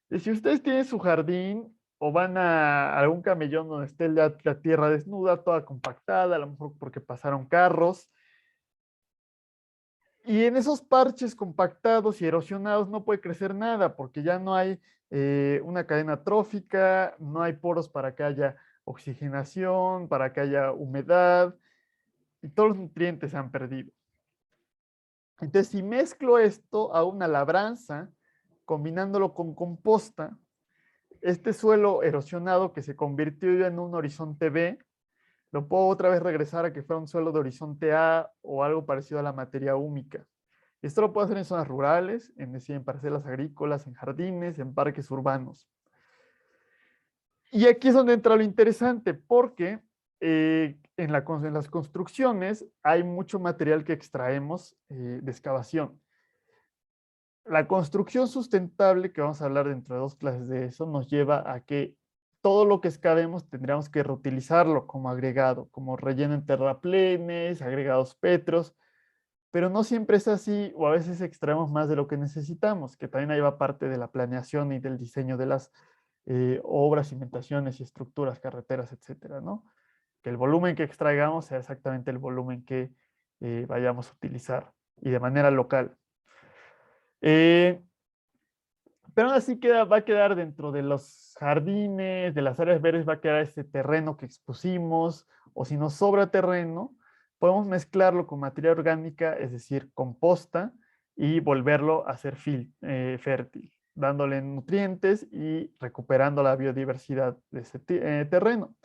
Speaker 1: Y si ustedes tienen su jardín o van a algún camellón donde esté la tierra desnuda, toda compactada, a lo mejor porque pasaron carros, y en esos parches compactados y erosionados no puede crecer nada porque ya no hay una cadena trófica, no hay poros para que haya oxigenación, para que haya humedad y todos los nutrientes se han perdido. Entonces, si mezclo esto a una labranza, combinándolo con composta, este suelo erosionado que se convirtió ya en un horizonte B, lo puedo otra vez regresar a que fuera un suelo de horizonte A o algo parecido a la materia húmica. Esto lo puedo hacer en zonas rurales, en parcelas agrícolas, en jardines, en parques urbanos. Y aquí es donde entra lo interesante, porque en las construcciones hay mucho material que extraemos de excavación. La construcción sustentable, que vamos a hablar dentro de 2 clases de eso, nos lleva a que todo lo que excavemos tendríamos que reutilizarlo como agregado, como relleno en terraplenes, agregados petros, pero no siempre es así o a veces extraemos más de lo que necesitamos, que también ahí va parte de la planeación y del diseño de las obras, cimentaciones y estructuras, carreteras, etcétera, ¿no? Que el volumen que extraigamos sea exactamente el volumen que vayamos a utilizar y de manera local. Eh, pero aún así va a quedar dentro de los jardines, de las áreas verdes, va a quedar este terreno que expusimos, o si nos sobra terreno, podemos mezclarlo con materia orgánica, es decir, composta, y volverlo a ser fértil, dándole nutrientes y recuperando la biodiversidad de ese terreno.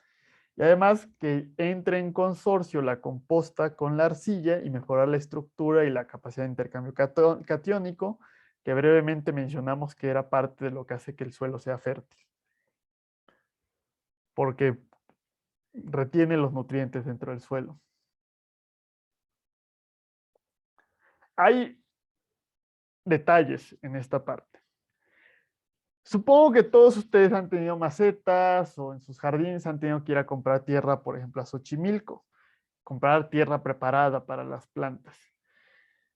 Speaker 1: Y además que entre en consorcio la composta con la arcilla y mejorar la estructura y la capacidad de intercambio catiónico, que brevemente mencionamos que era parte de lo que hace que el suelo sea fértil, porque retiene los nutrientes dentro del suelo. Hay detalles en esta parte. Supongo que todos ustedes han tenido macetas o en sus jardines han tenido que ir a comprar tierra, por ejemplo, a Xochimilco, comprar tierra preparada para las plantas.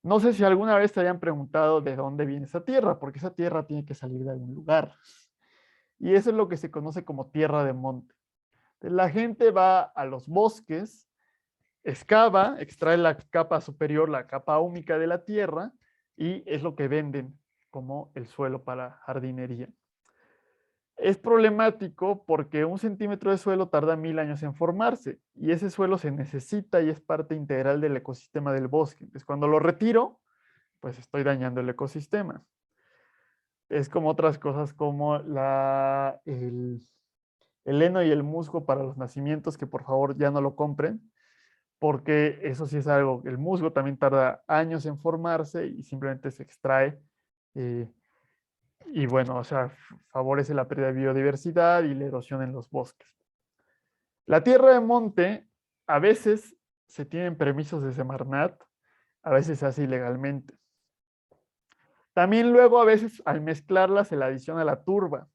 Speaker 1: No sé si alguna vez te hayan preguntado de dónde viene esa tierra, porque esa tierra tiene que salir de algún lugar. Y eso es lo que se conoce como tierra de monte. La gente va a los bosques, excava, extrae la capa superior, la capa húmica de la tierra, y es lo que venden como el suelo para jardinería. Es problemático porque 1 centímetro de suelo tarda 1000 años en formarse y ese suelo se necesita y es parte integral del ecosistema del bosque. Entonces, cuando lo retiro, pues estoy dañando el ecosistema. Es como otras cosas como el heno y el musgo para los nacimientos, que por favor ya no lo compren, porque eso sí es algo, el musgo también tarda años en formarse y simplemente se extrae. eh, y bueno, o sea, favorece la pérdida de biodiversidad y la erosión en los bosques. La tierra de monte, a veces se tienen permisos de Semarnat, a veces se hace ilegalmente. También luego a veces al mezclarla se le adiciona la turba.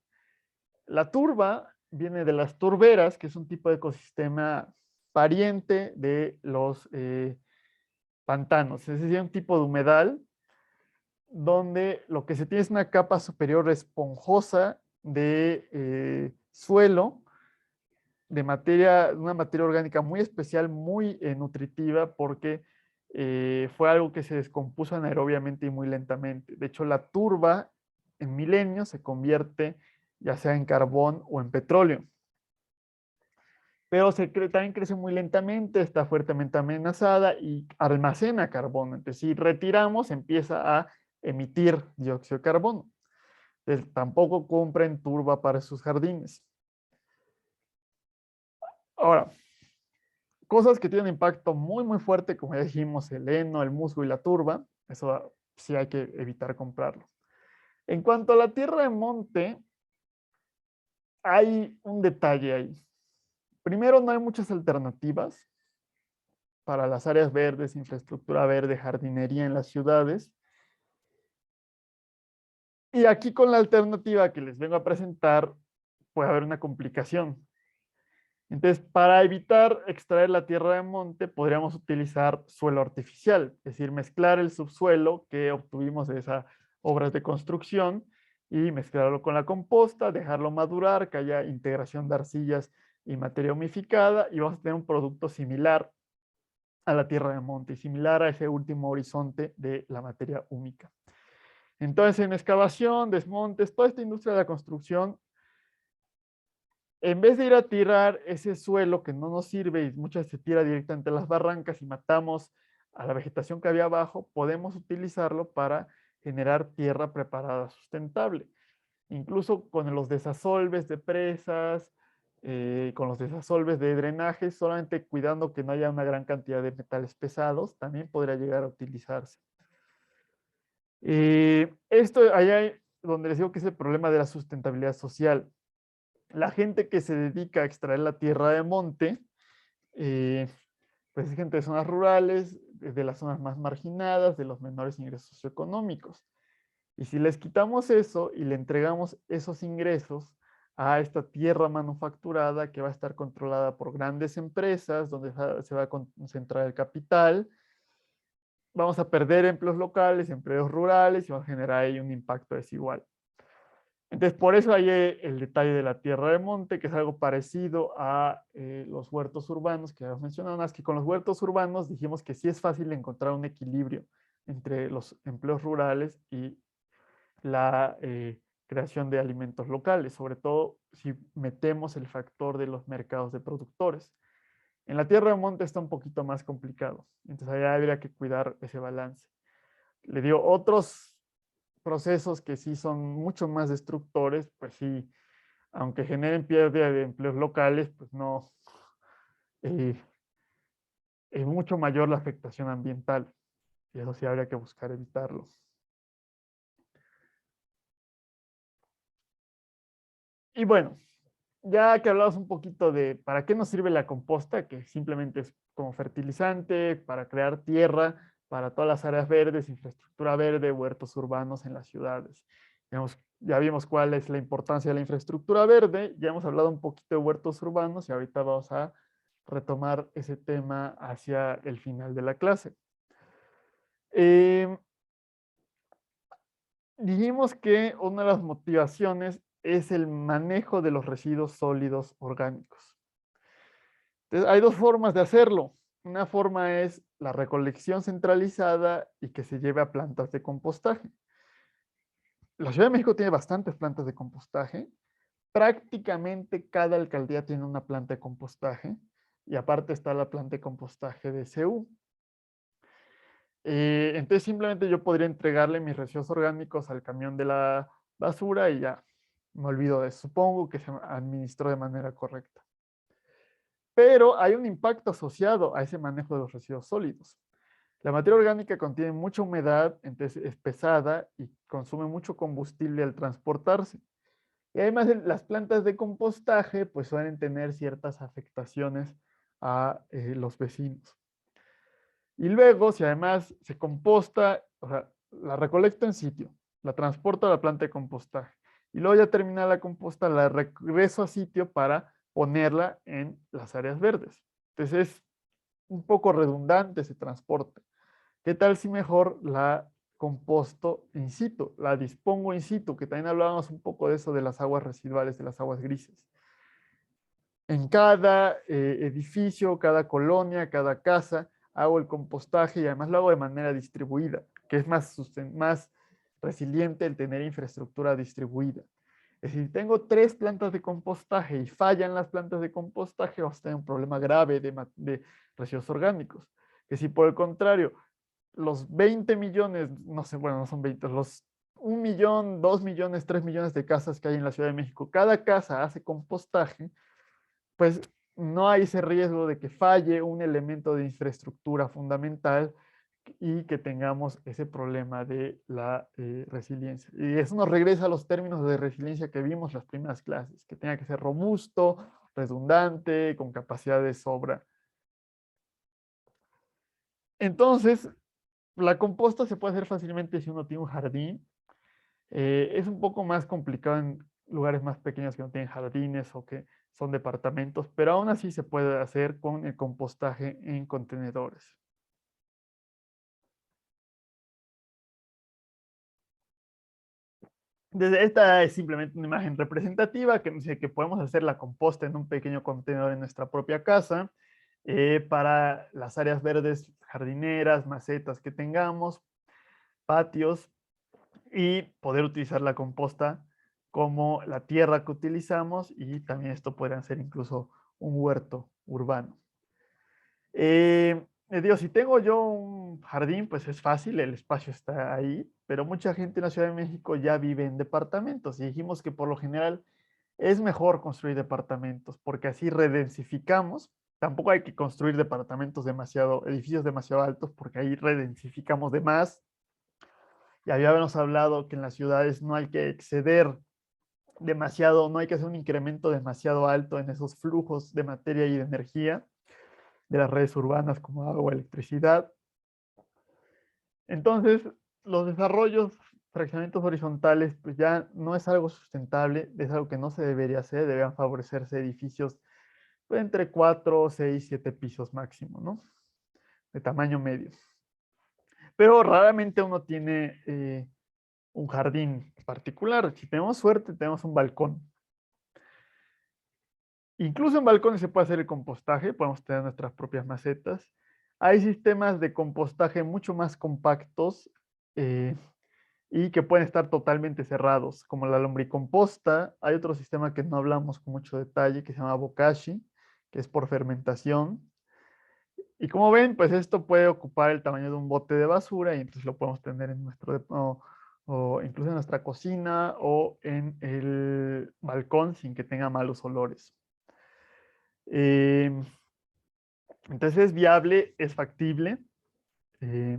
Speaker 1: La turba viene de las turberas, que es un tipo de ecosistema pariente de los pantanos, es decir, un tipo de humedal donde lo que se tiene es una capa superior esponjosa de suelo, de materia, una materia orgánica muy especial, muy nutritiva, porque fue algo que se descompuso anaerobiamente y muy lentamente. De hecho, la turba en milenios se convierte ya sea en carbón o en petróleo. Pero también crece muy lentamente, está fuertemente amenazada y almacena carbono. Entonces, si retiramos, empieza a emitir dióxido de carbono. Entonces, tampoco compren turba para sus jardines. Ahora, cosas que tienen impacto muy, muy fuerte, como ya dijimos, el heno, el musgo y la turba, eso sí hay que evitar comprarlo. En cuanto a la tierra de monte, hay un detalle ahí. Primero, no hay muchas alternativas para las áreas verdes, infraestructura verde, jardinería en las ciudades. Y aquí con la alternativa que les vengo a presentar, puede haber una complicación. Entonces, para evitar extraer la tierra de monte, podríamos utilizar suelo artificial, es decir, mezclar el subsuelo que obtuvimos de esas obras de construcción y mezclarlo con la composta, dejarlo madurar, que haya integración de arcillas y materia humificada, y vamos a tener un producto similar a la tierra de monte, similar a ese último horizonte de la materia húmica. Entonces, en excavación, desmontes, toda esta industria de la construcción, en vez de ir a tirar ese suelo que no nos sirve y muchas veces se tira directamente a las barrancas y matamos a la vegetación que había abajo, podemos utilizarlo para generar tierra preparada sustentable. Incluso con los desasolves de presas, con los desasolves de drenaje, solamente cuidando que no haya una gran cantidad de metales pesados, también podría llegar a utilizarse. Esto allá es donde les digo que es el problema de la sustentabilidad social. La gente que se dedica a extraer la tierra de monte, eh, pues es gente de zonas rurales, de las zonas más marginadas, de los menores ingresos socioeconómicos. Y si les quitamos eso y le entregamos esos ingresos a esta tierra manufacturada que va a estar controlada por grandes empresas, donde se va a concentrar el capital, vamos a perder empleos locales, empleos rurales y vamos a generar ahí un impacto desigual. Entonces, por eso hay el detalle de la tierra de monte, que es algo parecido a los huertos urbanos que habíamos mencionado, más que con los huertos urbanos dijimos que sí es fácil encontrar un equilibrio entre los empleos rurales y la creación de alimentos locales, sobre todo si metemos el factor de los mercados de productores. En la tierra de monte está un poquito más complicado, entonces allá habría que cuidar ese balance. Le digo, otros procesos que sí son mucho más destructores, pues sí, aunque generen pérdida de empleos locales, pues no, eh, es mucho mayor la afectación ambiental y eso sí habría que buscar evitarlo. Y bueno, ya que hablamos un poquito de para qué nos sirve la composta, que simplemente es como fertilizante, para crear tierra, para todas las áreas verdes, infraestructura verde, huertos urbanos en las ciudades. Ya vimos cuál es la importancia de la infraestructura verde, ya hemos hablado un poquito de huertos urbanos y ahorita vamos a retomar ese tema hacia el final de la clase. Eh, Dijimos que una de las motivaciones es el manejo de los residuos sólidos orgánicos. Entonces, hay dos formas de hacerlo. Una forma es la recolección centralizada y que se lleve a plantas de compostaje. La Ciudad de México tiene bastantes plantas de compostaje. Prácticamente cada alcaldía tiene una planta de compostaje y aparte está la planta de compostaje de CU. Entonces simplemente yo podría entregarle mis residuos orgánicos al camión de la basura y ya me olvido de eso. Supongo que se administró de manera correcta. Pero hay un impacto asociado a ese manejo de los residuos sólidos. La materia orgánica contiene mucha humedad, entonces es pesada y consume mucho combustible al transportarse. Y además las plantas de compostaje pues suelen tener ciertas afectaciones a los vecinos. Y luego, si además se composta, o sea, la recolecto en sitio, la transporto a la planta de compostaje y luego ya termina la composta, la regreso a sitio para ponerla en las áreas verdes. Entonces es un poco redundante ese transporte. ¿Qué tal si mejor la composto in situ, la dispongo in situ, que también hablábamos un poco de eso de las aguas residuales, de las aguas grises. En cada edificio, cada colonia, cada casa, hago el compostaje y además lo hago de manera distribuida, que es más resiliente el tener infraestructura distribuida. Es decir, si tengo 3 plantas de compostaje y fallan las plantas de compostaje, vamos a tener un problema grave de residuos orgánicos. Que si por el contrario, los 20 millones, no sé, bueno, no son 20, los 1 millón, 2 millones, 3 millones de casas que hay en la Ciudad de México, cada casa hace compostaje, pues no hay ese riesgo de que falle un elemento de infraestructura fundamental y que tengamos ese problema de la resiliencia. Y eso nos regresa a los términos de resiliencia que vimos en las primeras clases, que tenga que ser robusto, redundante, con capacidad de sobra. Entonces, la composta se puede hacer fácilmente si uno tiene un jardín. Es un poco más complicado en lugares más pequeños que no tienen jardines o que son departamentos, pero aún así se puede hacer con el compostaje en contenedores. Desde esta es simplemente una imagen representativa que dice que podemos hacer la composta en un pequeño contenedor en nuestra propia casa para las áreas verdes jardineras, macetas que tengamos, patios, y poder utilizar la composta como la tierra que utilizamos y también esto puede ser incluso un huerto urbano. Digo, si tengo yo un jardín, pues es fácil, el espacio está ahí, pero mucha gente en la Ciudad de México ya vive en departamentos y dijimos que por lo general es mejor construir departamentos porque así redensificamos. Tampoco hay que construir edificios demasiado altos porque ahí redensificamos de más. Ya habíamos hablado que en las ciudades no hay que exceder demasiado, no hay que hacer un incremento demasiado alto en esos flujos de materia y de energía de las redes urbanas como agua, electricidad. Entonces, los desarrollos, fraccionamientos horizontales, pues ya no es algo sustentable, es algo que no se debería hacer, deberían favorecerse edificios pues, entre 4, 6, 7 pisos máximo, ¿no? De tamaño medio. Pero raramente uno tiene un jardín particular. Si tenemos suerte, tenemos un balcón. Incluso en balcones se puede hacer el compostaje, podemos tener nuestras propias macetas. Hay sistemas de compostaje mucho más compactos eh, y que pueden estar totalmente cerrados, como la lombricomposta. Hay otro sistema que no hablamos con mucho detalle que se llama bokashi, que es por fermentación. Y como ven, pues esto puede ocupar el tamaño de un bote de basura y entonces lo podemos tener en o incluso en nuestra cocina o en el balcón sin que tenga malos olores. Eh, entonces es viable, es factible. eh,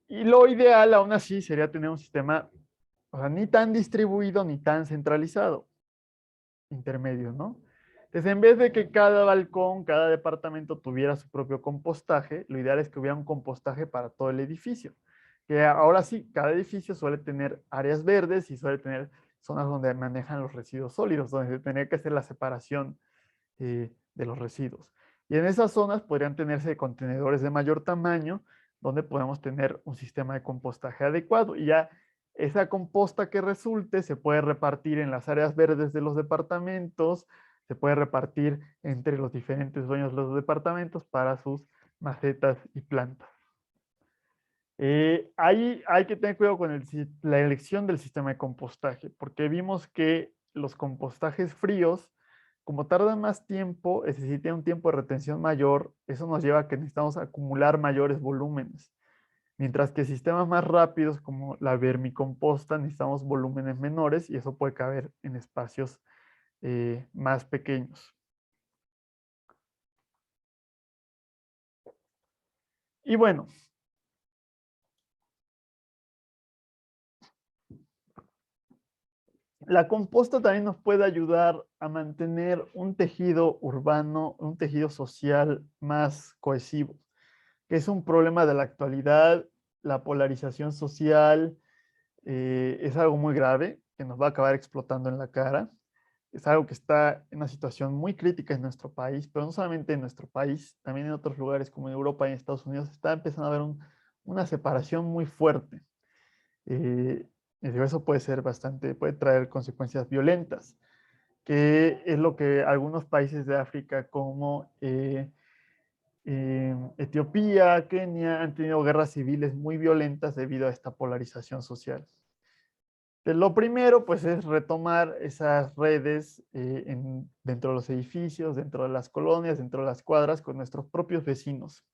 Speaker 1: y lo ideal aún así sería tener un sistema, o sea, ni tan distribuido ni tan centralizado, intermedio, ¿no? Entonces, en vez de que cada balcón, cada departamento tuviera su propio compostaje, lo ideal es que hubiera un compostaje para todo el edificio. Que ahora sí, cada edificio suele tener áreas verdes y suele tener zonas donde manejan los residuos sólidos, donde se tendría que hacer la separación de los residuos. Y en esas zonas podrían tenerse contenedores de mayor tamaño, donde podemos tener un sistema de compostaje adecuado. Y ya esa composta que resulte se puede repartir en las áreas verdes de los departamentos, se puede repartir entre los diferentes dueños de los departamentos para sus macetas y plantas. Ahí hay que tener cuidado con la elección del sistema de compostaje, porque vimos que los compostajes fríos, como tardan más tiempo, es decir, tienen un tiempo de retención mayor, eso nos lleva a que necesitamos acumular mayores volúmenes. Mientras que sistemas más rápidos, como la vermicomposta, necesitamos volúmenes menores y eso puede caber en espacios más pequeños. Y bueno, la composta también nos puede ayudar a mantener un tejido urbano, un tejido social más cohesivo, que es un problema de la actualidad. La polarización social es algo muy grave que nos va a acabar explotando en la cara. Es algo que está en una situación muy crítica en nuestro país, pero no solamente en nuestro país, también en otros lugares como en Europa y en Estados Unidos está empezando a haber una separación muy fuerte. Y digo, eso puede ser bastante, puede traer consecuencias violentas, que es lo que algunos países de África como Etiopía, Kenia, han tenido guerras civiles muy violentas debido a esta polarización social. Lo primero, pues, es retomar esas redes dentro de los edificios, dentro de las colonias, dentro de las cuadras, con nuestros propios vecinos.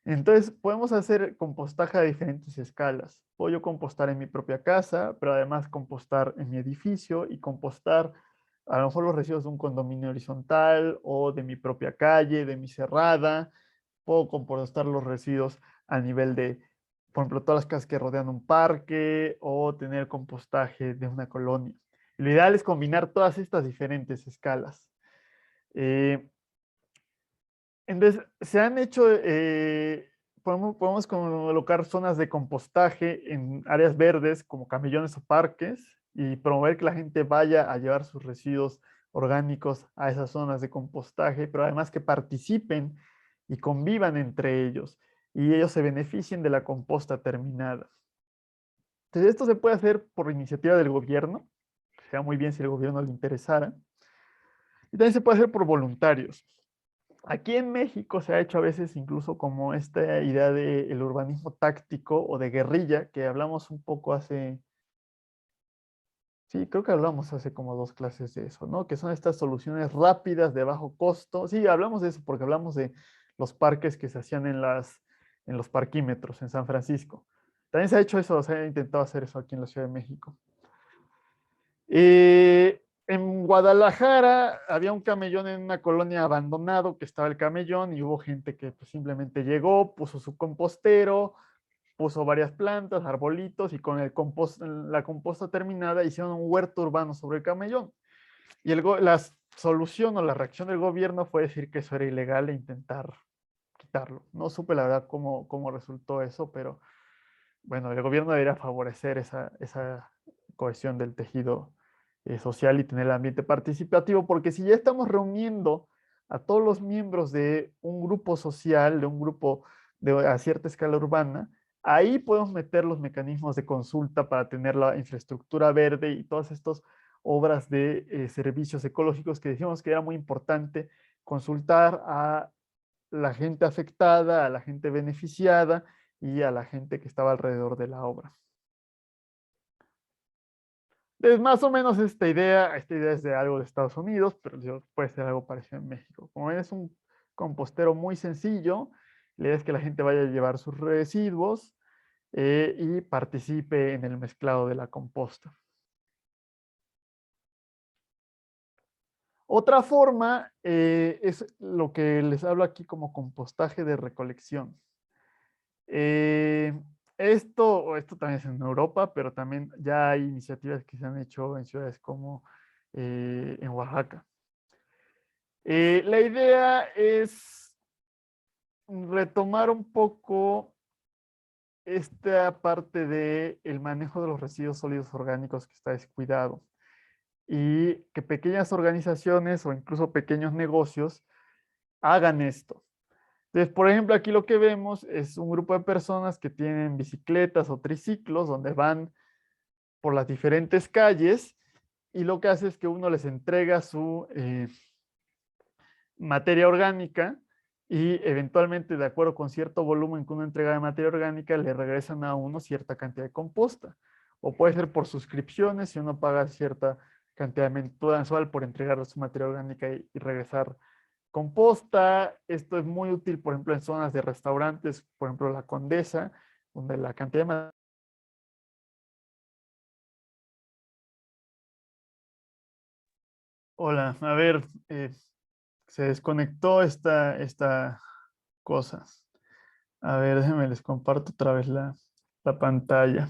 Speaker 1: Entonces, podemos hacer compostaje a diferentes escalas. Puedo yo compostar en mi propia casa, pero además compostar en mi edificio y compostar a lo mejor los residuos de un condominio horizontal o de mi propia calle, de mi cerrada. Puedo compostar los residuos a nivel de, por ejemplo, todas las casas que rodean un parque o tener compostaje de una colonia. Lo ideal es combinar todas estas diferentes escalas. Eh, entonces, se han hecho, podemos colocar zonas de compostaje en áreas verdes como camellones o parques y promover que la gente vaya a llevar sus residuos orgánicos a esas zonas de compostaje, pero además que participen y convivan entre ellos y ellos se beneficien de la composta terminada. Entonces, esto se puede hacer por iniciativa del gobierno, sería muy bien si el gobierno le interesara, y también se puede hacer por voluntarios. Aquí en México se ha hecho a veces incluso como esta idea del urbanismo táctico o de guerrilla, que hablamos un poco hace, sí, creo que hablamos hace como 2 clases de eso, ¿no? Que son estas soluciones rápidas de bajo costo. Sí, hablamos de eso porque hablamos de los parques que se hacían en los parquímetros en San Francisco. También se ha hecho eso, se ha intentado hacer eso aquí en la Ciudad de México. En Guadalajara había un camellón en una colonia abandonado que estaba el camellón y hubo gente que pues, simplemente llegó, puso su compostero, puso varias plantas, arbolitos y con la composta terminada hicieron un huerto urbano sobre el camellón. Y la solución o la reacción del gobierno fue decir que eso era ilegal e intentar quitarlo. No supe la verdad cómo resultó eso, pero bueno, el gobierno debería favorecer esa cohesión del tejido social y tener el ambiente participativo, porque si ya estamos reuniendo a todos los miembros de un grupo social, de un grupo a cierta escala urbana, ahí podemos meter los mecanismos de consulta para tener la infraestructura verde y todas estas obras de servicios ecológicos que decíamos que era muy importante consultar a la gente afectada, a la gente beneficiada y a la gente que estaba alrededor de la obra. Es más o menos esta idea es de algo de Estados Unidos, pero puede ser algo parecido en México. Como ven, es un compostero muy sencillo, la idea es que la gente vaya a llevar sus residuos y participe en el mezclado de la composta. Otra forma es lo que les hablo aquí como compostaje de recolección. Eh, esto también es en Europa, pero también ya hay iniciativas que se han hecho en ciudades como en Oaxaca. La idea es retomar un poco esta parte del manejo de los residuos sólidos orgánicos que está descuidado y que pequeñas organizaciones o incluso pequeños negocios hagan esto. Entonces, por ejemplo, aquí lo que vemos es un grupo de personas que tienen bicicletas o triciclos donde van por las diferentes calles y lo que hace es que uno les entrega su materia orgánica y eventualmente, de acuerdo con cierto volumen que uno entrega de materia orgánica, le regresan a uno cierta cantidad de composta. O puede ser por suscripciones, si uno paga cierta cantidad mensual por entregar su materia orgánica y regresar composta. Esto es muy útil, por ejemplo, en zonas de restaurantes, por ejemplo, la Condesa, donde la cantidad de... Hola, a ver, se desconectó esta cosa. A ver, déjenme les comparto otra vez la pantalla.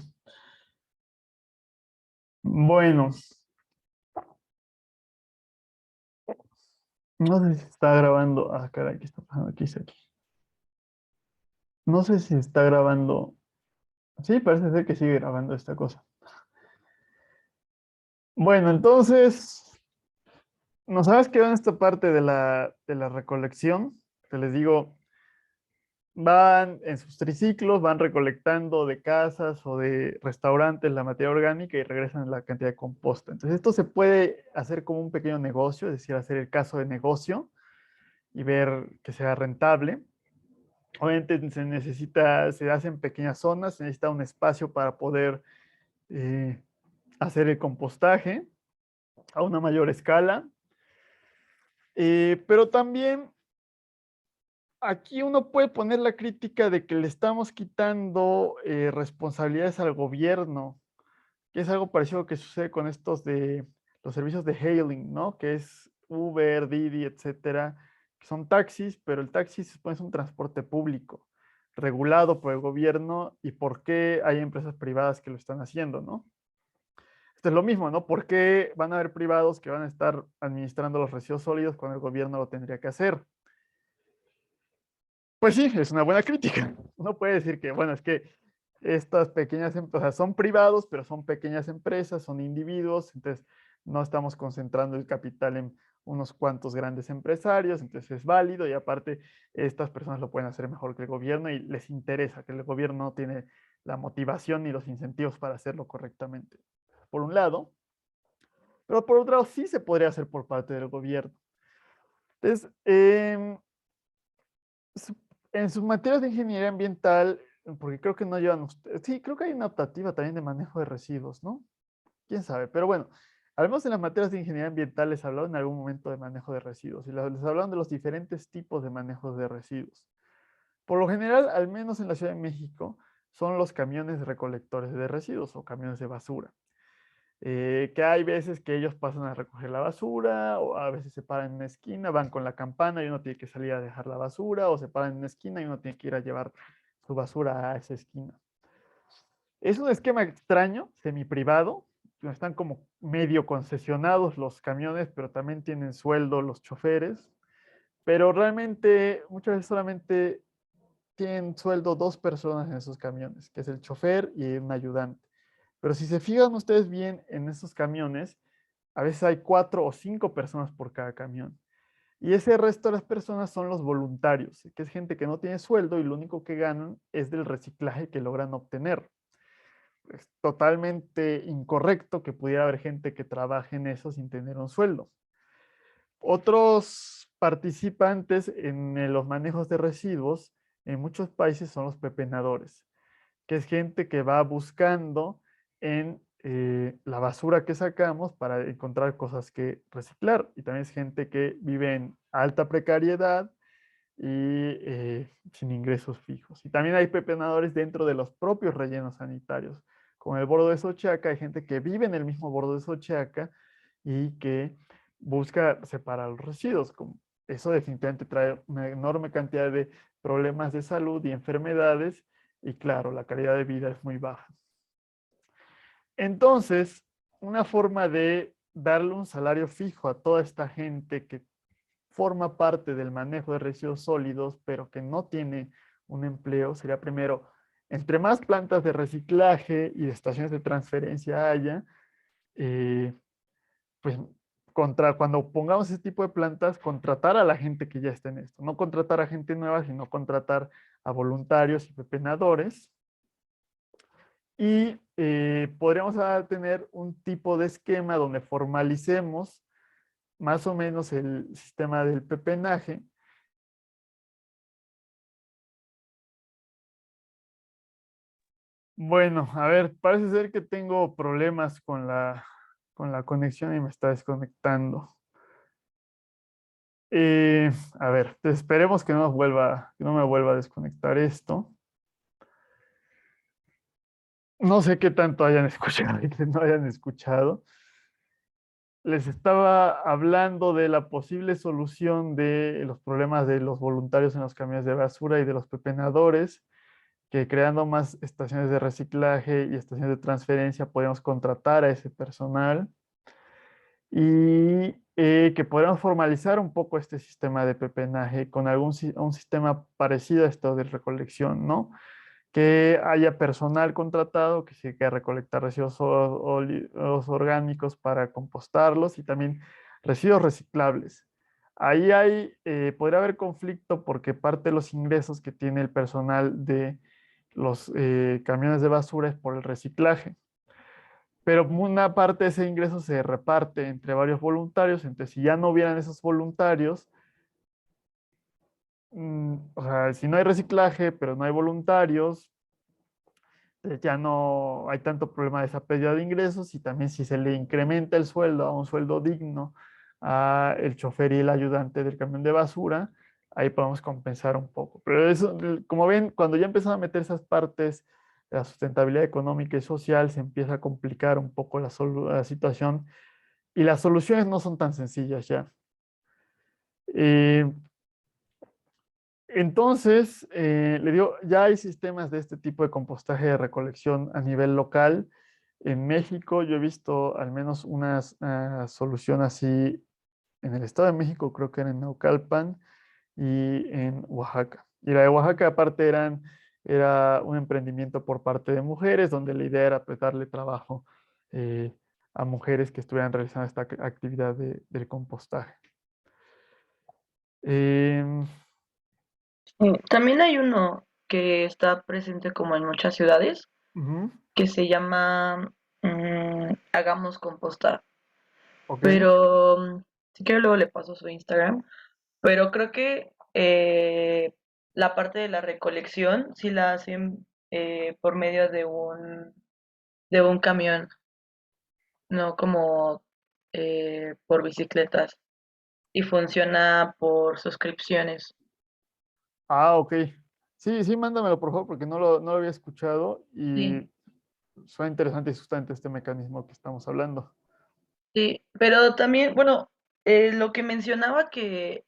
Speaker 1: Bueno, no sé si está grabando. Ah, caray, ¿qué está pasando? ¿Qué hice aquí? No sé si está grabando. Sí, parece ser que sigue grabando esta cosa. Bueno, entonces, nos habíamos quedado en esta parte de la recolección. Que les digo, van en sus triciclos, van recolectando de casas o de restaurantes la materia orgánica y regresan la cantidad de composta. Entonces esto se puede hacer como un pequeño negocio, es decir, hacer el caso de negocio y ver que sea rentable. Obviamente se hacen pequeñas zonas, se necesita un espacio para poder eh, hacer el compostaje a una mayor escala. Pero también aquí uno puede poner la crítica de que le estamos quitando responsabilidades al gobierno, que es algo parecido a lo que sucede con estos de los servicios de hailing, ¿no? Que es Uber, Didi, etcétera, que son taxis, pero el taxi se supone es un transporte público, regulado por el gobierno, y por qué hay empresas privadas que lo están haciendo, ¿no? Esto es lo mismo, ¿no? ¿Por qué van a haber privados que van a estar administrando los residuos sólidos cuando el gobierno lo tendría que hacer? Pues sí, es una buena crítica. Uno puede decir que, bueno, es que estas pequeñas empresas son privados, pero son pequeñas empresas, son individuos, entonces no estamos concentrando el capital en unos cuantos grandes empresarios, entonces es válido y aparte estas personas lo pueden hacer mejor que el gobierno y les interesa que el gobierno no tiene la motivación ni los incentivos para hacerlo correctamente. Por un lado, pero por otro lado sí se podría hacer por parte del gobierno. Entonces, en sus materias de ingeniería ambiental, porque creo que no llevan ustedes, sí, creo que hay una optativa también de manejo de residuos, ¿no? Quién sabe, pero bueno, al menos en las materias de ingeniería ambiental les hablaron en algún momento de manejo de residuos y les hablaron de los diferentes tipos de manejos de residuos. Por lo general, al menos en la Ciudad de México, son los camiones recolectores de residuos o camiones de basura. Que hay veces que ellos pasan a recoger la basura, o a veces se paran en una esquina, van con la campana y uno tiene que salir a dejar la basura, o se paran en una esquina y uno tiene que ir a llevar su basura a esa esquina. Es un esquema extraño, semi-privado, están como medio concesionados los camiones, pero también tienen sueldo los choferes, pero realmente muchas veces solamente tienen sueldo dos personas en esos camiones, que es el chofer y un ayudante. Pero si se fijan ustedes bien en esos camiones, a veces hay 4 o 5 personas por cada camión. Y ese resto de las personas son los voluntarios, que es gente que no tiene sueldo y lo único que ganan es del reciclaje que logran obtener. Es totalmente incorrecto que pudiera haber gente que trabaje en eso sin tener un sueldo. Otros participantes en los manejos de residuos en muchos países son los pepenadores, que es gente que va buscando en la basura que sacamos para encontrar cosas que reciclar. Y también es gente que vive en alta precariedad y sin ingresos fijos. Y también hay pepenadores dentro de los propios rellenos sanitarios. Con el bordo de Sochiaca hay gente que vive en el mismo bordo de Sochiaca y que busca separar los residuos. Eso definitivamente trae una enorme cantidad de problemas de salud y enfermedades y claro, la calidad de vida es muy baja. Entonces, una forma de darle un salario fijo a toda esta gente que forma parte del manejo de residuos sólidos, pero que no tiene un empleo, sería primero, entre más plantas de reciclaje y de estaciones de transferencia haya, eh, pues cuando pongamos ese tipo de plantas, contratar a la gente que ya está en esto, no contratar a gente nueva, sino contratar a voluntarios y pepenadores. Y podríamos tener un tipo de esquema donde formalicemos más o menos el sistema del pepenaje. Bueno, a ver, parece ser que tengo problemas con la conexión y me está desconectando. A ver, esperemos que que no me vuelva a desconectar esto. No sé qué tanto hayan escuchado y que no hayan escuchado. Les estaba hablando de la posible solución de los problemas de los voluntarios en los camiones de basura y de los pepenadores, que creando más estaciones de reciclaje y estaciones de transferencia podemos contratar a ese personal y que podamos formalizar un poco este sistema de pepenaje con un sistema parecido a esto de recolección, ¿no? Que haya personal contratado que se quede a recolectar residuos orgánicos para compostarlos y también residuos reciclables. Ahí podría haber conflicto porque parte de los ingresos que tiene el personal de los camiones de basura es por el reciclaje. Pero una parte de ese ingreso se reparte entre varios voluntarios, entonces si ya no hubieran esos voluntarios, o sea, si no hay reciclaje, pero no hay voluntarios, ya no hay tanto problema de esa pérdida de ingresos y también si se le incrementa el sueldo a un sueldo digno a el chofer y el ayudante del camión de basura, ahí podemos compensar un poco. Pero eso, como ven, cuando ya empiezan a meter esas partes de la sustentabilidad económica y social, se empieza a complicar un poco la situación y las soluciones no son tan sencillas ya. Eh, entonces, le digo, ya hay sistemas de este tipo de compostaje de recolección a nivel local. En México yo he visto al menos una solución así en el Estado de México, creo que era en Naucalpan y en Oaxaca. Y la de Oaxaca aparte era un emprendimiento por parte de mujeres, donde la idea era pues, darle trabajo eh, a mujeres que estuvieran realizando esta actividad del compostaje. Em,
Speaker 2: También hay uno que está presente como en muchas ciudades,
Speaker 1: ujú,
Speaker 2: que se llama Hagamos Compostar.
Speaker 1: ok.
Speaker 2: Pero si quiero luego le paso su Instagram. Pero creo que la parte de la recolección sí la hacen por medio de un camión, no como por bicicletas. Y funciona por suscripciones.
Speaker 1: Ah, ok. Sí, sí, mándamelo por favor, porque no lo había escuchado
Speaker 2: Sí,
Speaker 1: y suena interesante y sustante este mecanismo que estamos hablando.
Speaker 2: sí. Pero también, bueno, lo que mencionaba que,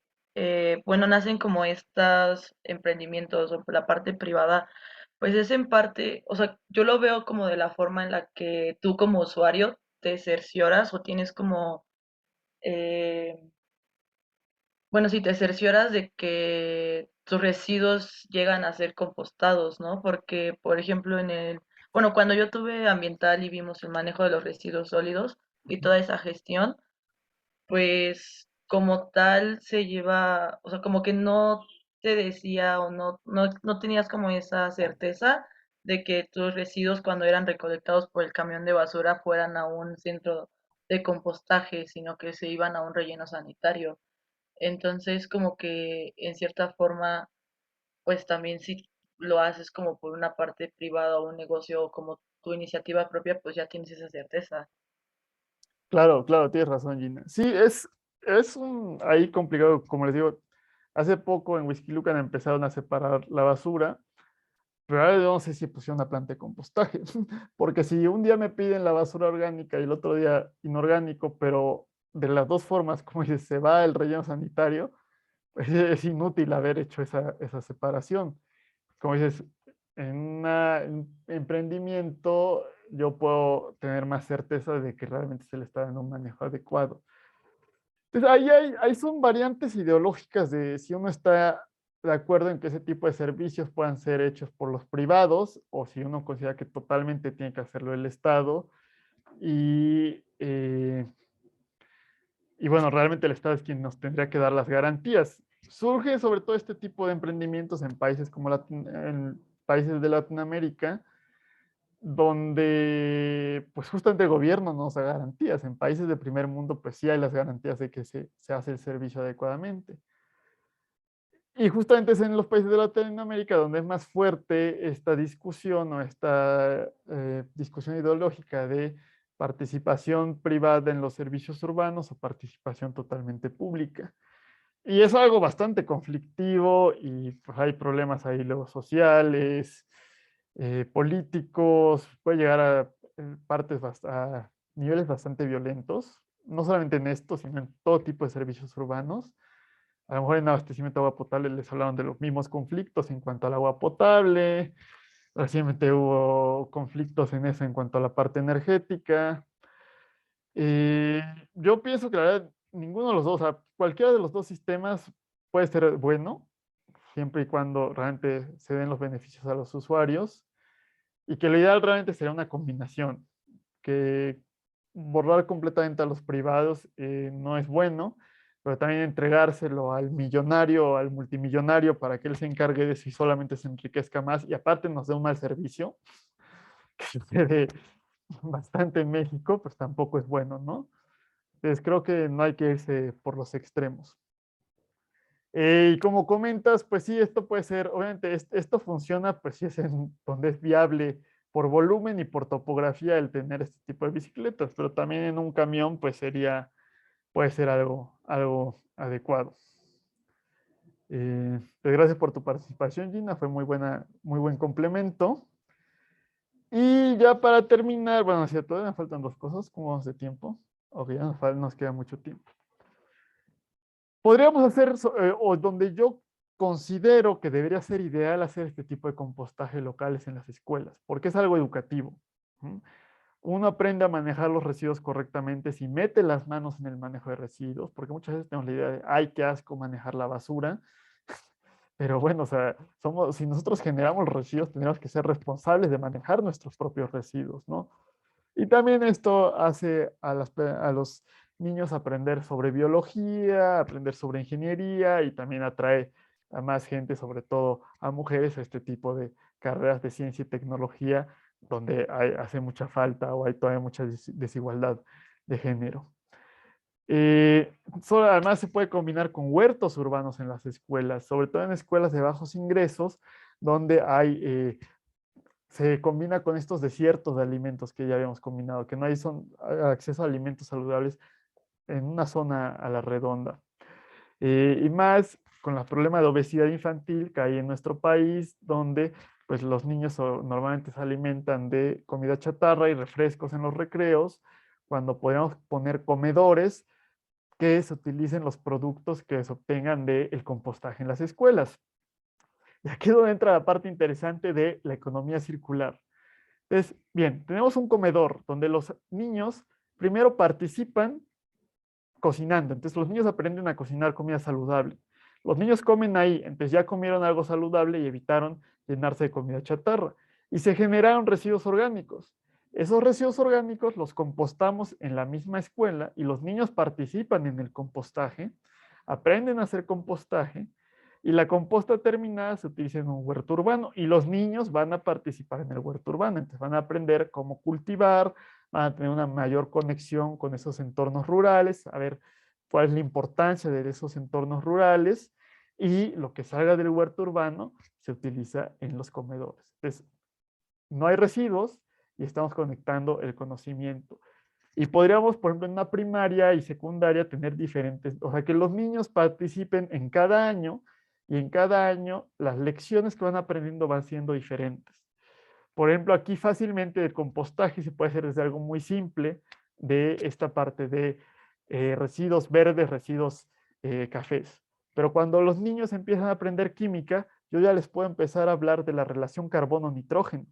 Speaker 2: bueno, nacen como estos emprendimientos o la parte privada, pues es en parte, o sea, yo lo veo como de la forma en la que tú como usuario te cercioras o tienes como eh, bueno, si te cercioras de que tus residuos llegan a ser compostados, ¿no? Porque, por ejemplo, bueno, cuando yo tuve ambiental y vimos el manejo de los residuos sólidos y toda esa gestión, pues como tal se lleva, o sea, como que no te decía o no tenías como esa certeza de que tus residuos cuando eran recolectados por el camión de basura fueran a un centro de compostaje, sino que se iban a un relleno sanitario. Entonces, como que en cierta forma, pues también si lo haces como por una parte privada o un negocio o como tu iniciativa propia, pues ya tienes esa certeza.
Speaker 1: Claro, claro, tienes razón, Gina. Sí, es ahí complicado, como les digo, hace poco en Whisky Lucan empezaron a separar la basura, pero ahora yo no sé si pusieron una planta de compostaje, porque si un día me piden la basura orgánica y el otro día inorgánico, pero de las dos formas, como dices, se va el relleno sanitario, pues es inútil haber hecho esa separación. Como dices, en un emprendimiento yo puedo tener más certeza de que realmente se le está dando un manejo adecuado. Entonces, ahí son variantes ideológicas de si uno está de acuerdo en que ese tipo de servicios puedan ser hechos por los privados o si uno considera que totalmente tiene que hacerlo el Estado. Y bueno, realmente el Estado es quien nos tendría que dar las garantías. Surge sobre todo este tipo de emprendimientos en países como en países de Latinoamérica, donde pues justamente el gobierno nos da garantías. En países de primer mundo pues sí hay las garantías de que se hace el servicio adecuadamente. Y justamente es en los países de Latinoamérica donde es más fuerte esta discusión o esta discusión ideológica de participación privada en los servicios urbanos o participación totalmente pública. Y es algo bastante conflictivo y pues, hay problemas ahí luego sociales, políticos, puede llegar a a niveles bastante violentos, no solamente en esto, sino en todo tipo de servicios urbanos. A lo mejor en abastecimiento de agua potable les hablaron de los mismos conflictos en cuanto al agua potable. Recientemente hubo conflictos en eso en cuanto a la parte energética. Eh, yo pienso que la verdad, ninguno de los dos, o sea, cualquiera de los dos sistemas puede ser bueno, siempre y cuando realmente se den los beneficios a los usuarios, y que lo ideal realmente sería una combinación, que borrar completamente a los privados no es bueno, pero también entregárselo al millonario o al multimillonario para que él se encargue de eso y solamente se enriquezca más y aparte nos dé un mal servicio, que sucede bastante en México, pues tampoco es bueno, ¿no? Entonces creo que no hay que irse por los extremos. Y como comentas, pues sí, esto puede ser, obviamente esto funciona, pues sí es en donde es viable por volumen y por topografía el tener este tipo de bicicletas, pero también en un camión pues puede ser algo adecuado. Pues gracias por tu participación, Gina, fue muy buen complemento. Y ya para terminar, bueno, si todavía me faltan dos cosas, ¿cómo vamos de tiempo? Ok, ya nos queda mucho tiempo. Podríamos hacer, o donde yo considero que debería ser ideal hacer este tipo de compostaje locales en las escuelas, porque es algo educativo. ¿Mm? Uno aprende a manejar los residuos correctamente si mete las manos en el manejo de residuos, porque muchas veces tenemos la idea de, ay, qué asco manejar la basura, pero bueno, o sea, si nosotros generamos residuos, tenemos que ser responsables de manejar nuestros propios residuos, ¿no? Y también esto hace a los niños aprender sobre biología, aprender sobre ingeniería y también atrae a más gente, sobre todo a mujeres, a este tipo de carreras de ciencia y tecnología donde hace mucha falta o hay todavía mucha desigualdad de género. Además se puede combinar con huertos urbanos en las escuelas, sobre todo en escuelas de bajos ingresos, donde se combina con estos desiertos de alimentos que ya habíamos combinado, que no hay acceso a alimentos saludables en una zona a la redonda. Y más con el problema de obesidad infantil que hay en nuestro país, donde pues los niños normalmente se alimentan de comida chatarra y refrescos en los recreos, cuando podemos poner comedores que se utilicen los productos que se obtengan del compostaje en las escuelas. Y aquí es donde entra la parte interesante de la economía circular. Entonces, bien, tenemos un comedor donde los niños primero participan cocinando. Entonces, los niños aprenden a cocinar comida saludable. Los niños comen ahí, entonces ya comieron algo saludable y evitaron llenarse de comida chatarra. Y se generaron residuos orgánicos. Esos residuos orgánicos los compostamos en la misma escuela y los niños participan en el compostaje, aprenden a hacer compostaje y la composta terminada se utiliza en un huerto urbano y los niños van a participar en el huerto urbano, entonces van a aprender cómo cultivar, van a tener una mayor conexión con esos entornos rurales, a ver cuál es la importancia de esos entornos rurales y lo que salga del huerto urbano se utiliza en los comedores. Entonces, no hay residuos y estamos conectando el conocimiento. Y podríamos, por ejemplo, en una primaria y secundaria tener diferentes, o sea, que los niños participen en cada año y en cada año las lecciones que van aprendiendo van siendo diferentes. Por ejemplo, aquí fácilmente el compostaje se puede hacer desde algo muy simple de esta parte de residuos verdes, residuos cafés. Pero cuando los niños empiezan a aprender química, yo ya les puedo empezar a hablar de la relación carbono-nitrógeno.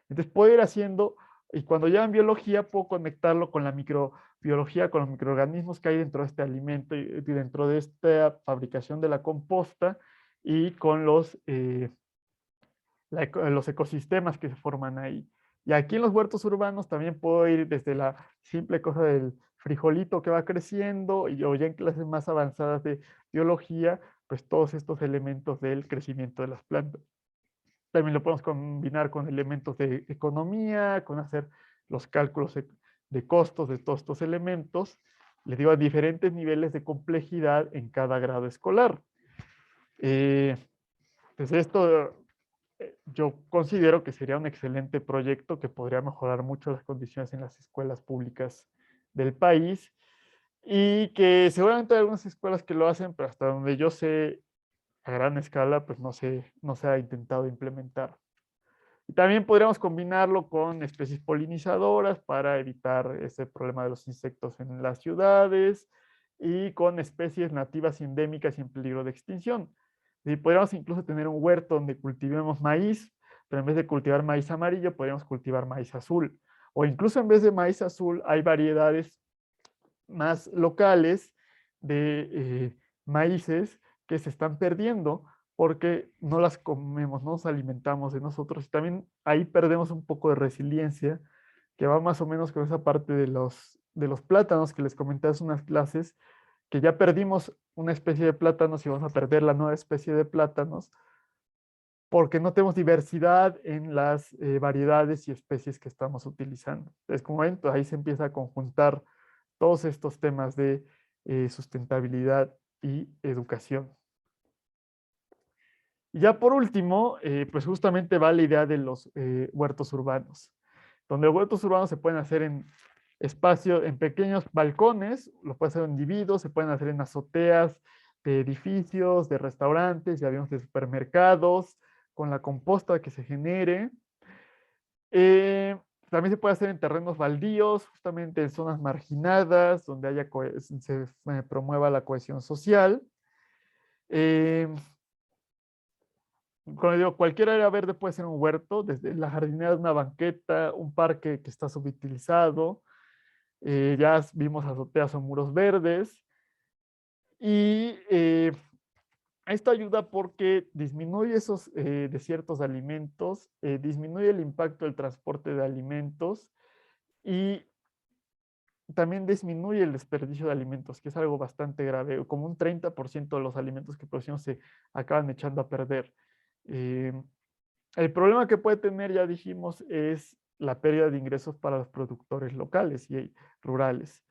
Speaker 1: Entonces puedo ir haciendo, y cuando ya en biología, puedo conectarlo con la microbiología, con los microorganismos que hay dentro de este alimento y dentro de esta fabricación de la composta y con los ecosistemas que se forman ahí. Y aquí en los huertos urbanos también puedo ir desde la simple cosa del frijolito que va creciendo o ya en clases más avanzadas de biología, pues todos estos elementos del crecimiento de las plantas. También lo podemos combinar con elementos de economía, con hacer los cálculos de costos de todos estos elementos, les digo, a diferentes niveles de complejidad en cada grado escolar. Pues esto yo considero que sería un excelente proyecto que podría mejorar mucho las condiciones en las escuelas públicas del país y que seguramente hay algunas escuelas que lo hacen, pero hasta donde yo sé, a gran escala, pues no se ha intentado implementar. Y también podríamos combinarlo con especies polinizadoras para evitar ese problema de los insectos en las ciudades y con especies nativas y endémicas y en peligro de extinción. Y podríamos incluso tener un huerto donde cultivemos maíz, pero en vez de cultivar maíz amarillo, podríamos cultivar maíz azul. O incluso en vez de maíz azul, hay variedades más locales de maíces que se están perdiendo porque no las comemos, no nos alimentamos de nosotros. Y también ahí perdemos un poco de resiliencia, que va más o menos con esa parte de los plátanos que les comenté hace unas clases, que ya perdimos una especie de plátanos y vamos a perder la nueva especie de plátanos porque no tenemos diversidad en las variedades y especies que estamos utilizando. Entonces, como ven, pues ahí se empieza a conjuntar todos estos temas de sustentabilidad y educación. Y ya por último, pues justamente va la idea de los huertos urbanos, donde los huertos urbanos se pueden hacer en espacios, en pequeños balcones, lo pueden hacer en individuos, se pueden hacer en azoteas de edificios, de restaurantes, ya vimos de supermercados, con la composta que se genere. Eh, También se puede hacer en terrenos baldíos, justamente en zonas marginadas, donde se promueva la cohesión social. Eh, Como digo, cualquier área verde puede ser un huerto, desde la jardinera de una banqueta, un parque que está subutilizado, ya vimos azoteas o muros verdes, y esto ayuda porque disminuye esos desiertos de alimentos, disminuye el impacto del transporte de alimentos y también disminuye el desperdicio de alimentos, que es algo bastante grave. Como un 30% de los alimentos que producimos se acaban echando a perder. Eh, el problema que puede tener, ya dijimos, es la pérdida de ingresos para los productores locales y rurales.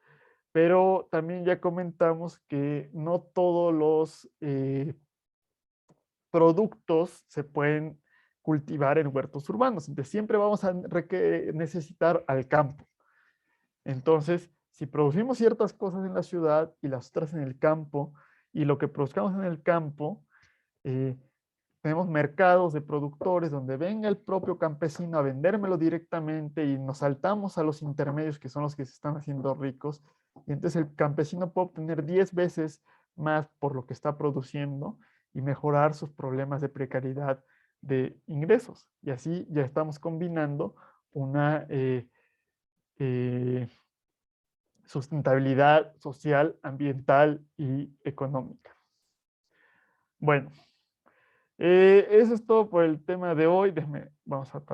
Speaker 1: Pero también ya comentamos que no todos los productos se pueden cultivar en huertos urbanos. Entonces siempre vamos a necesitar al campo. Entonces, si producimos ciertas cosas en la ciudad y las otras en el campo, y lo que produzcamos en el campo, eh, tenemos mercados de productores donde venga el propio campesino a vendérmelo directamente y nos saltamos a los intermedios que son los que se están haciendo ricos. Y entonces el campesino puede obtener 10 veces más por lo que está produciendo y mejorar sus problemas de precariedad de ingresos. Y así ya estamos combinando una eh, sustentabilidad social, ambiental y económica. Bueno, eso es todo por el tema de hoy. Vamos a